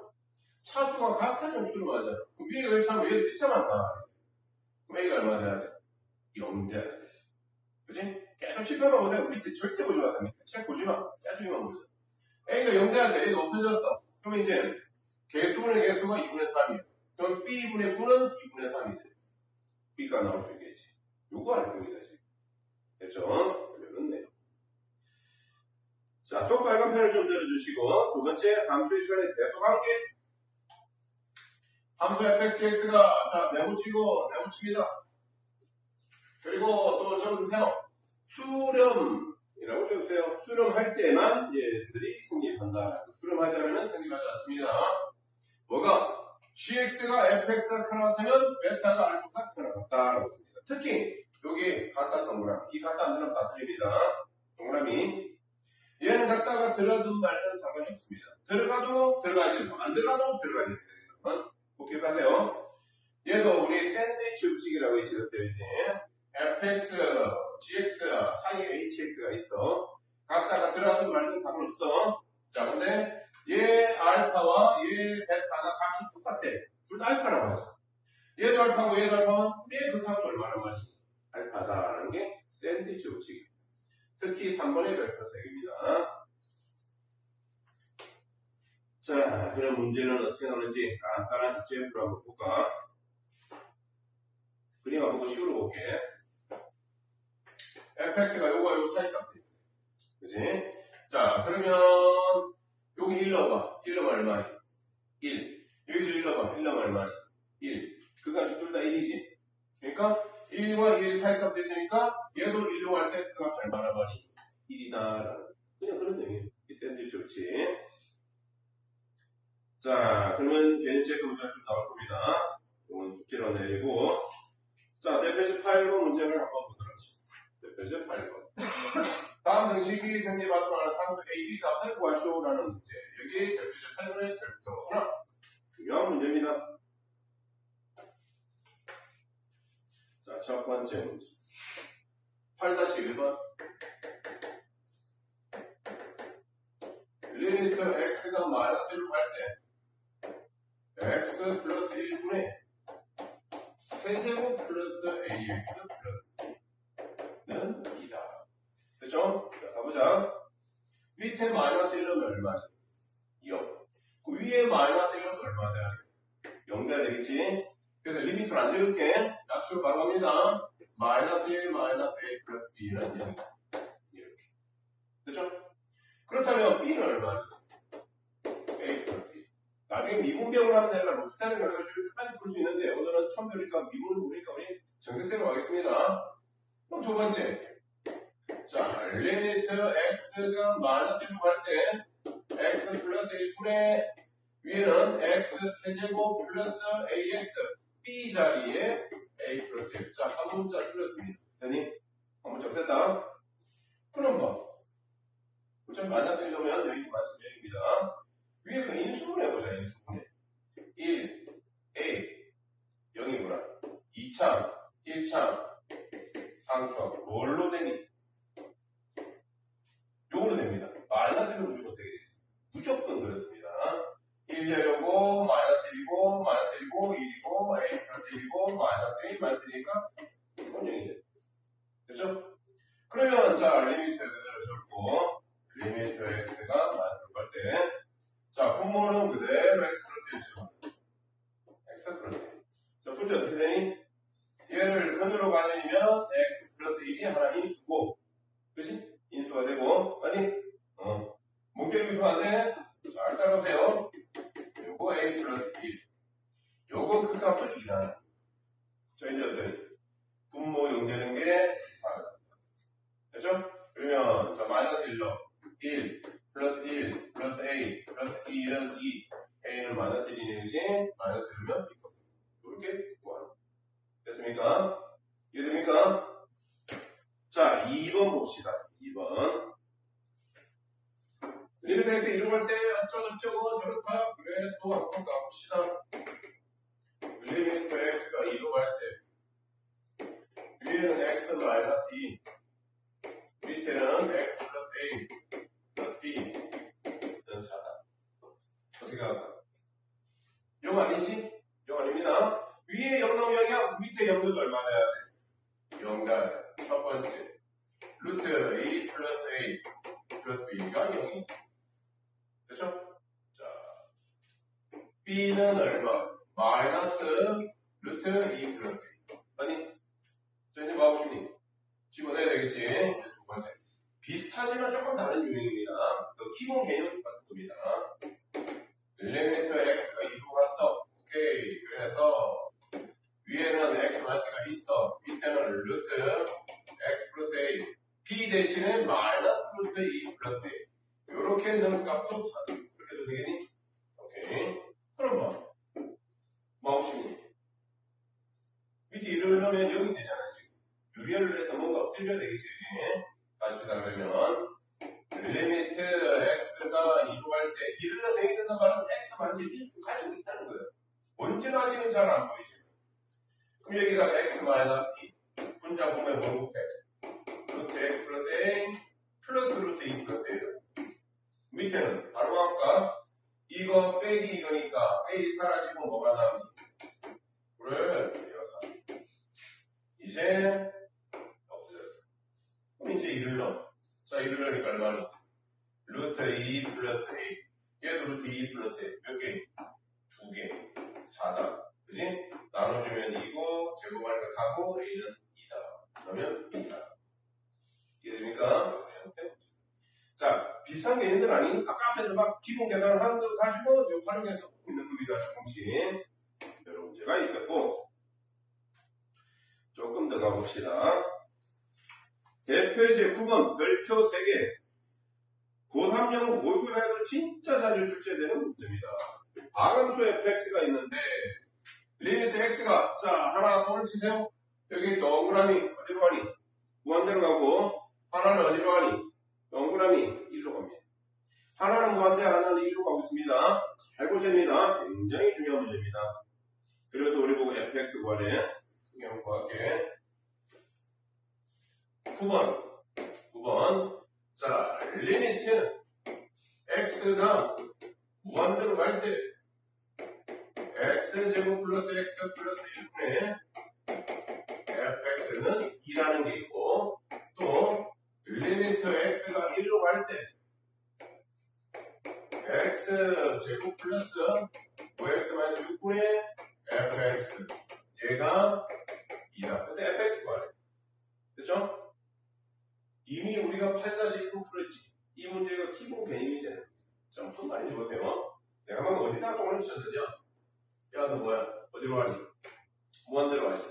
차수가 같아지면 수렴하잖아. 그럼 위에가 1차면 얘도 1차만 나. 그럼 A가 얼마 돼야 돼? 0 돼야 돼. 그치? 계속 칠표만 보세요. 밑에 절대 보지 마세요. 밑에 책 보지 마. 계속 이만 보세요. A가 0 돼야 돼. A가 없어졌어. 그럼 이제 개수분의 개수가 2분의 3이에요. 그럼 B분의 9는 2분의 3이 돼. B가 나올 수 있겠지. 요거 알 겁니다, 지금. 됐죠? 그러면 자, 또 빨간 펜을 좀 들어주시고, 두 번째 함수의 시간에 대소관계. 함수 fx가, 자, 내붙입니다. 그리고 또 적으세요. 수렴이라고 적으세요. 수렴할 때만 얘들이 승립한다. 수렴하지 않으면 승립하지 않습니다. 뭐가? gx가 fx가 크나 같으면 베타가 알파가 크나 같다라고 씁니다. 특히 여기 갖다 동그라미, 이 갖다 안 들어가면 다 틀립니다. 동그라미. 얘는 갖다가 들어가든 말든 상관이 없습니다. 들어가도 들어가야 되고 안 들어가도 들어가야 됩니다. 꼭 기억하세요. 얘도 우리 샌드위치 음식이라고 지급되어 있지. fx, gx 사이에 hx가 있어. 갖다가 들어가든 말든 상관없어. 자, 근데 얘 알파와 얘 베타가 값이 똑같아. 둘 다 알파라고 하죠. 얘도 알파고 얘도 알파면 얘그 값도 얼마나 많이 알파다라는 게 샌드위치 음식입니다. 특히 3번의 별표색입니다. 자, 그럼 문제는 어떻게 나오는지 간단한 example로 한번 볼까? 그림 한번 보고 식으로 볼게. fx가 요거와 요 사이 값이에요. 그치? 자, 그러면 여기 1 넣어봐. 1 넣으면 얼마니? 1. 여기도 1 넣어봐. 1 넣으면 얼마니? 1. 그 값이 둘 다 1이지. 그러니까 1과 1 사이 값이 있으니까 얘도 1로 할 때 그 값이 얼마나 많이? 1이다. 그냥 그런 얘기예요. 이 샌드위치 좋지. 자, 그러면 개인체크 문제가 쭉 나올 겁니다. 이건 숙제로 내리고. 자, 대표식 8번 문제를 한번 보도록 하겠습니다. 대표식 8번. 다음 등식이 생리받으로 하는 상수 AB 값을 구하시오라는 문제. 여기 대표식 8번의 별표 하나. 중요한 문제입니다. 자, 첫 번째 문제. 8-1번. 리미트 x가 마이너스 1로 갈 때 x 플러스 1분의 세제곱 플러스 ax 플러스는 2다. 됐죠? 자, 가보자. 밑에 마이너스 1은 얼마냐? 0. 그 위에 마이너스 1은 얼마 돼야 돼? 0 돼야 되겠지? 그래서 리미트를 안 적을게. 약출 바로 합니다. 마이너스 1, 마이너스 a 플러스 b는 0이다. 이렇게. 됐죠? 그렇다면 b는 얼마냐? a 플러스 2. 나중에 미분배우를 하면 내가 롯타를 가지고 빨리 풀 수 있는데 오늘은 처음 배우니까 미분을 모르니까 우리 정색대로 가겠습니다. 그럼 두 번째. 자, 리미트 x가 마이너스 1로 갈 때 x 플러스 1분의 위에는 x 세제곱 플러스 ax b 자리에 a 플러스 1. 자, 한 문자 줄였습니다. 됐니? 한 문자 없앴다. 그럼 뭐? 어차피 마이너스 1 넣으면 여기 마이너스 1입니다. 위에 그 인수분 해보자, 인수분. 1, A, 0이구나. 2참, 1참, 3참. 뭘로 되니? 요거로 됩니다. 마이너스 1로 무조건 되게 되겠습니다. 무조건 그렇습니다. 1 요거, 마이너스 1이고, 마이너스 1이고, 1이고, A 플러스 1이고, 마이너스 1, 마이너스 1이니까 이건 0이 돼. 됐죠? 그러면, 자, 리미트 그대로 적고, 리미트 x가 마이너스로 갈 때, 자, 분모는 그대로 x 플러스 1죠. x 플러스 1. 자, 풀지 어떻게 되니? 얘를 근으로 가지면 x 플러스 1이 하나 인수고, 그치? 인수가 되고, 아니? 목표를 인수가 안 돼? 잘 따라오세요. 요거 a 플러스 1. 요거 그 값을 2라. 자, 이제 어떠니? 분모 0 되는 게 사라졌습니다. 됐죠? 그러면, 자, 마이너스 1로 1. 플러스 1, 플러스 a, 플러스 2는 2, a는 마이너스 1이니, 그지? 마이너스 1이면 이거. 이렇게 구하는. 됐습니까? 이해됩니까? 자, 2번 봅시다. 2번. 리미트 x 이루어갈 때 어쩌고저쩌고 저렇다. 그래, 또 한번 가봅시다. 리미트 x가 2로 갈 때 위에는 x 마이너스 2, 밑에는 x 플러스 a 플러스 b는 4다. 어떻게 할까? 0 아니지? 0 아닙니다. 위에 0 넣으면 0이야. 밑에 0 넣어도 얼마 돼야 돼? 0 돼야 돼. 첫 번째. 루트 2 플러스 a 플러스 b가 0이. 그렇죠? 자, b는 얼마? 마이너스 루트 2 플러스 a. 아니? 자, 이제 뭐 하고 싶니? 집어내야 되겠지? 두 번째. 비슷하지만 조금 다른 유형입니다. 그 기본 개념 같은 겁니다. 리미트 x가 2로 갔어. 오케이. 그래서 위에는 x 마이너스가 있어. 밑에는 루트 x 플러스 a. b 대신에 마이너스 루트 2 플러스 a. 요렇게 넣은 값도 4. 그렇게 해도 되겠니? 오케이. 그럼 뭐 하고 싶니? 밑에 1을 넣으면 0이 되잖아, 지금. 유연을 해서 뭔가 없애줘야 되겠지. 다시 그러면 리미트 x가 2로 갈 때 2를 넣어서 a 된다는 말은 x 마이너스 1을 가지고 있다는 거예요. 언제나 아직은 잘 안 보이죠. 그럼 여기다가 x 마이너스 2 분자 보면 뭐로 곱해? 루트 x 플러스 a 플러스 루트 2 플러스 1. 밑에는 바로 아까 이거 빼기 이거니까 a 사라지고 뭐가 남니? 그래 이어서 이제 없어져요. 그럼 이제 2를 넣어. 자 2를 넣으니까 얼마니? 루트 2 플러스 a 얘도 루트 2 플러스 a 몇 개? 2개 4다. 그지? 나눠주면 2고 제곱하니까 4고 a는 2다. 그러면 2다. 이해됩니까? 자, 비슷한 개념들 아니? 아까 앞에서 막 기본 계산을 하는 거 가지고 활용해서 있는 겁니다. 조금씩. 여러 문제가 있었고. 조금 더 가봅시다. 대표제 9번, 별표 3개. 고3형 모의고사에도 진짜 자주 출제되는 문제입니다. 방함수 fx가 있는데, 리미트 x가, 자, 하나 꼴을 치세요. 여기 동그라미, 어디로 가니? 무한대로 가고, 하나는 어디로 가니? 동그라미 1로 갑니다. 하나는 무한대, 하나는 1로 가고 있습니다. 잘 보셔야 됩니다. 굉장히 중요한 문제입니다. 그래서 우리 보고 fx 구하래. 그냥 구할게. 9번. 자, 리미트 x가 무한대로 갈 때 x제곱 플러스 x 플러스 1분의 fx는 2라는 게 있고 또 리미트 x가 1로 갈 때 x제곱 플러스 5x 마이너스 6분의 fx 얘가 2다. 근데 fx 구하래. 그쵸? 이미 우리가 8-1로 풀었지. 이 문제가 기본 개념이 되는 거예요. 자, 무슨 말인지 보세요. 내가 방금 어디다 똥을 쳤느냐? 야, 너 뭐야? 어디로 가니? 무한대로 가지.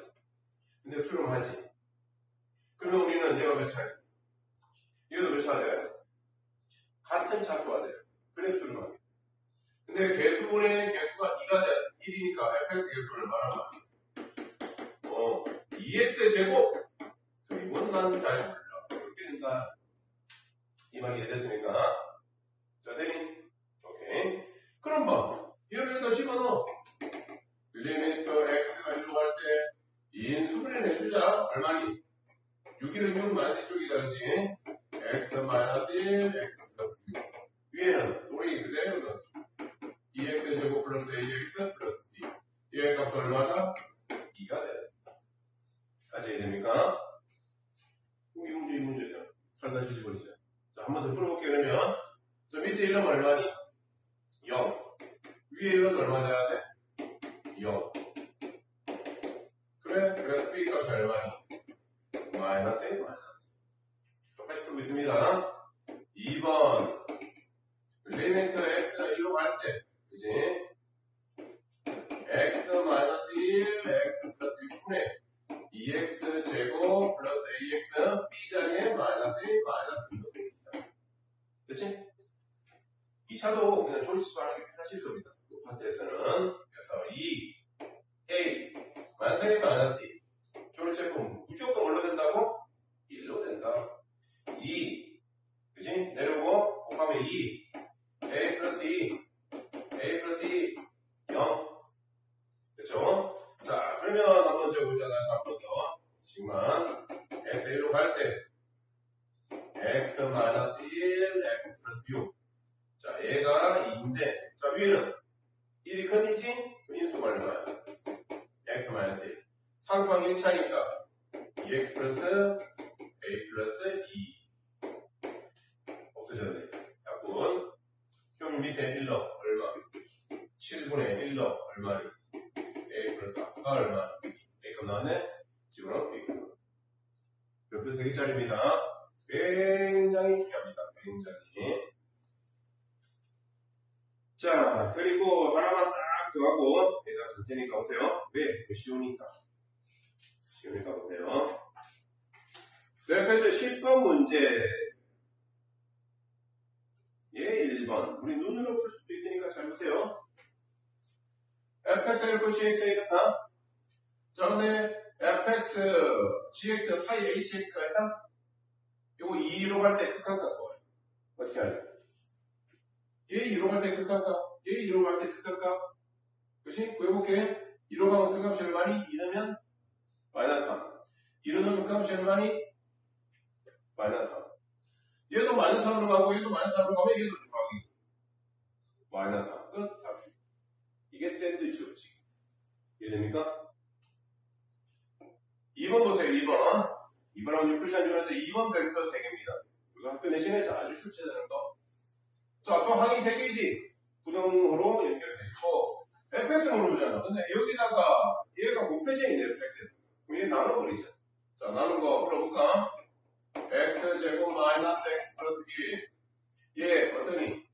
근데 수렴하지. 그러면 우리는 얘가 몇 차야? 이것도 몇 차야 돼요? 같은 차수가 돼요. 그래서 수렴하게. 근데 개수분의 개수가 2가 돼. 1이니까 fx 개수는 얼마나 많아? 2x의 제곱? 이건 난 잘 몰라. 그렇게 된다. 이 말이 이해됐습니까? 자, 되니? 오케이. 그럼 봐. 여기다 집어넣어. 리미트 x가 1로 갈 때 인수분해 내주자. 얼마니? 6일은 6 마이너스 이쪽이다. 그지? x 마이너스 1, x 플러스 6. 위에는 우리 그대로 넣어. 2x 제곱 플러스 ax 플러스 b. 얘의 값도 얼마나? 2가 돼. 까지 이해됩니까? 이 문제죠. 8-1번이죠. 자, 한 번 더 풀어볼게요. 그러면 저 밑에 1은 얼마니? 0. 위에 1은 얼마 돼야 돼? 0. 그래? 그래서 B 값이 얼마니? 마이너스 1, 마이너스. 똑같이 풀고 있습니다. 2번. 리미트 x가 1로 갈 때, 그지? x 마이너스 1, x 플러스 6분의 2x 제곱 플러스 ax b 자리에 마이너스 1, 마이너스 2로 됩니다. 그치? 2차도 그냥 조리식으로 하는 게 편하실 겁니다. 이 파트에서는. 그래서 2, a, 마이너스 1, 마이너스 2. 조리제품 무조건 뭘로 된다고? 1로 된다. 2, 그치? 내려오고, 곱하면 2, a 플러스 2, a 플러스 2, 0. 그쵸? 자, 그러면 한번 적어보자. 다시 한번 더. 지금만 x 1로 갈 때 x 마이너스 1, x 플러스 6. 자, 얘가 2인데, 자, 위에는 1이 큰이지? 인수가 얼마야? x 마이너스 1. 상방 1차니까 2x 플러스 a 플러스 2. 없어졌네. 약분. 그럼 밑에 1로 얼마? 7분의 1로 얼마니? a 플러스 아까 얼마? A값 나왔네? 집어넣어 B값. 몇표 3개짜리입니다. 굉장히 중요합니다. 굉장히. 자, 그리고 하나만 딱 더하고 여기다 줄 테니까 보세요. 왜? 쉬우니까. 쉬우니까 보세요. 옆에서 10번 문제. 예, 1번. 우리 눈으로 풀 수도 있으니까 잘 보세요. fx를 고치 x의 같아. 자, 근데 fx, gx 사이에 hx가 있다? 이거 2로 갈 때 극한 값 어떻게 할래? 얘 2로 갈 때 극한 값, 얘 2로 갈 때 극한 값. 그치? 구해볼게. 2로 가면 극값이 얼마니? 2 넣으면 마이너스 3. 2로 넣으면 극값이 얼마니? 마이너스 3. 얘도 마이너스 3으로 가고 얘도 마이너스 3으로 가면 얘도 더하기 마이너스 3. 끝. 답. 이게 샌드위치 법칙. 이해됩니까? 2번 보세요. 2번. 2번하고 이제 풀시한 줄 알았는데 2번 별표 3개입니다. 이거 학교 내신에서 아주 출제되는 거. 자, 또 항이 3개지. 부등호로 연결돼 있고 fx 물어보잖아. 근데 여기다가 얘가 곱해져 있네. fx. 그럼 얘 나눠버리자. 자, 나눈 거 풀어볼까? x제곱 마이너스 x 플러스 1. 얘 어떠니?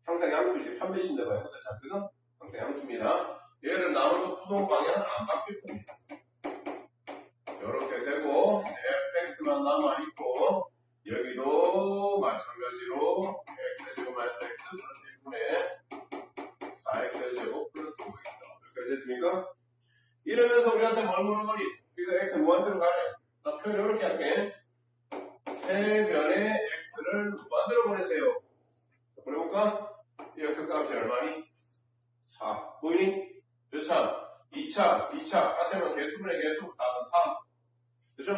항상 양수지. 판별신다고 해부터 잡거든? 항상 양수입니다. 얘를 나눠도 부동 방향은 안 바뀔 겁니다. 이렇게 되고 fx만 남아있고 여기도 마찬가지로 x제곱 마이너스 x 플러스 1분의 4x제곱 플러스 5x 이렇게 됐습니까? 이러면서 우리한테 뭘 물어보니? 여기서 x 무한대로 가래. 나 표현 이렇게 할게. 세 변의 x를 무한대로 보내세요. 보내볼까? 이 값이 얼마니? 4 보이니? 몇 차? 2차 같으면 개수분의 개수 답은 3 그죠?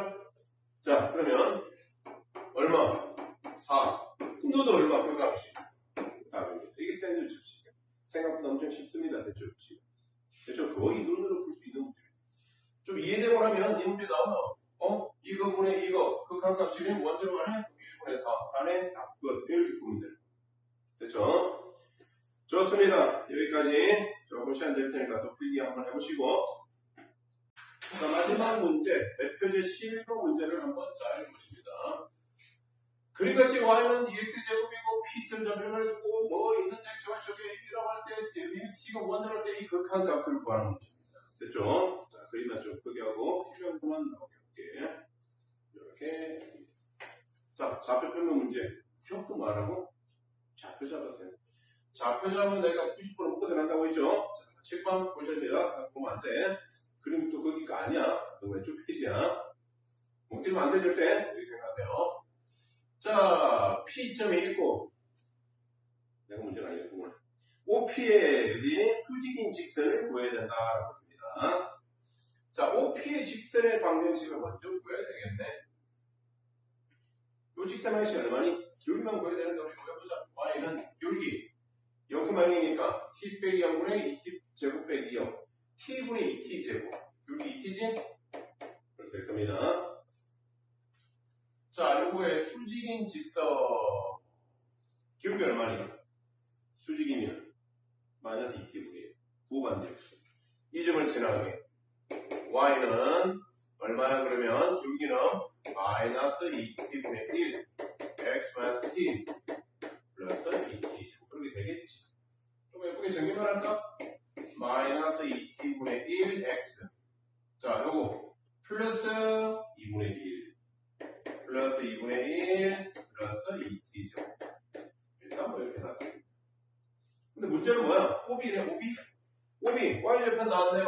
자, 그러면 얼마? 4. 그럼 너도 얼마? 그 값이. 답입니다. 이게 샌드위치 법칙. 생각보다 엄청 쉽습니다. 대출 법칙. 대출 거의 눈으로 풀 수 있는 문제입니다. 좀 이해되고 나면 이 문제 나오면 이거분의 이거 극한 값이 무한대로 가네? 1분의 4. 4네? 답 끝. 이렇게 풀면 돼요. 됐죠? 좋습니다. 여기까지 조금 시간 될 테니까 또 풀기 한번 해보시고 자, 마지막 문제, 대표제 11번 문제를 한번 잘 보십니다. 그림같이 y는 2x제곱이고 p점 잡혀를 주고 뭐 있는데 저게 1이라고 할 때, t가 무한대로 할 때 이 극한 값을 구하는 문제입니다. 됐죠? 자, 그림만 좀 크게 하고 필요한 것만 나오게 할게. 이렇게 했습니다. 자, 좌표 표면 문제. 조금 말하고 좌표 잡았어요. 좌표 잡으면 내가 90% 묶어 들어간다고 했죠? 자, 책방 보셔야 돼요. 보면 안 돼. 그림이 또 거기가 아니야. 왼쪽 페이지야. 뭉치면 안 되실 때 이렇게 생각하세요. 자, P점이 있고 내가 문제가 아니겠구나. OP의 수직인 직선을 구해야 된다라고 했습니다. 자, OP의 직선의 방정식을 먼저 구해야 되겠네. 이 직선의 방정식이 얼마니? 기울기만 구해야 되는데 우리 구해보자. Y는 기울기 0,0이니까 T 빼기 0분의 2T 제곱 빼기 0 T분의 2T 제곱 여기 2T지? 그렇게 될 겁니다. 자, 요거의 수직인 직선 기울기 얼마니? 수직이면 마이너스 2T분의 부반대 이 점을 지나가게 Y는 얼마야 그러면 기울기는 마이너스 2T분의 1 X 마이너스 T 플러스 2T 그렇게 되겠지. 좀 예쁘게 정리만 할까? 마이너스 2t분의 1x 자 요거 플러스 2분의 1 플러스 2분의 1 플러스 2t죠. 일단 뭐 이렇게 나왔죠. 근데 문제는 뭐야? OB네 OB y절편 나왔네.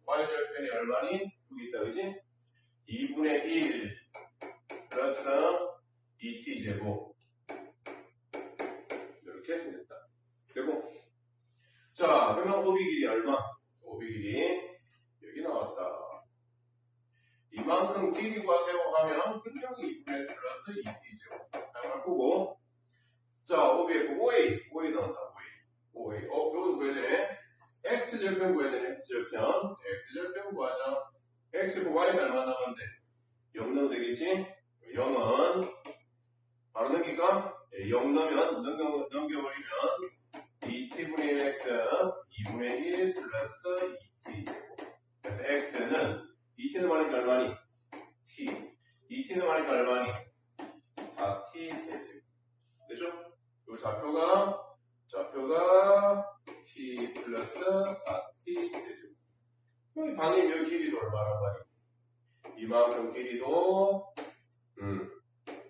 y절편이 얼마니? 여기 있다 그지? 2분의 1 플러스 2t제곱 이렇게 했으면 됐다. 되고 자, 그러면 OB 길이 얼마? OB 길이 여기 나왔다. 이만큼 길이 구하세요 하면 그냥 2분의 플러스 2t죠. 사용할 거고 자, OB에 OA 나온다. OA 여기도 구해야 되네. X절편 구해야 되네. X절편 구하자. X고 Y는 얼마 남았는데 0 넣으면 되겠지? 0은 바로 넘길까? 0 넣으면 넘겨버리면 2t분의 1x 2분의 1 플러스 2t 그래서 x는 2t는 말하니까 얼마니? t 2t는 말하니까 얼마니? 4t 세제곱 되죠? 요 좌표가 t 플러스 4t 세제곱 여기 당연히 여기 길이도 얼마란 말이야? 이만큼 길이도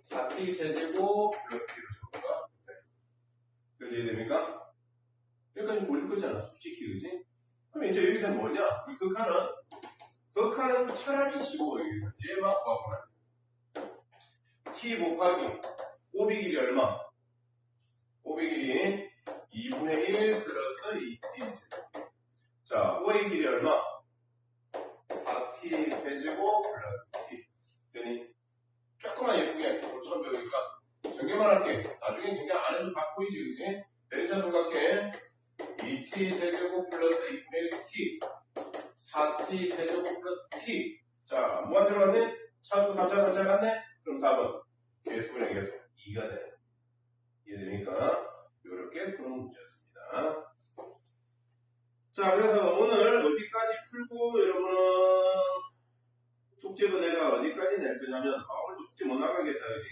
4t 세제곱 플러스 t로 적어가 그래서 이해됩니까? 여기까지 몰릴 거잖아, 솔직히, 그지? 그럼 이제 여기서 뭐냐? 이 극한은 극한은 차라리 15이겠어. 얘만 구하거나. t 곱하기 오비 길이 얼마? 오비 길이 2분의 1 플러스 2t. 자, o의 길이 얼마? 4t 세제곱 플러스 t. 되니? 조금만 예쁘게 모처럼 배우니까 정리만 할게. 나중에 정리 안 해도 다 보이지, 그지? 내리선 삼각형 2t 세제곱 플러스 2분의 1t 4t 세제곱 플러스 t. 자, 뭐가 들어갔네? 차수 3차 3차 갔네? 그럼 답은 계수분의 계수 2가 돼. 이해되니까 이렇게 푸는 문제였습니다. 자, 그래서 오늘 어디까지 풀고 여러분은 숙제도 내가 어디까지 낼 거냐면 오늘도 숙제 못 나가겠다, 그지?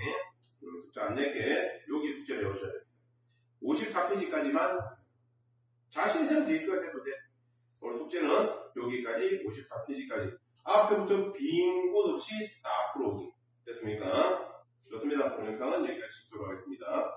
숙제 안 낼게. 여기 숙제를 해오셔야 됩니다. 54페이지까지만 자신 있으면 뒤끝 해도 돼. 오늘 숙제는 여기까지 54페이지까지. 앞에부터 빈곳 없이 다 풀어오기. 됐습니까? 좋습니다. 오늘 영상은 여기까지 찍도록 하겠습니다.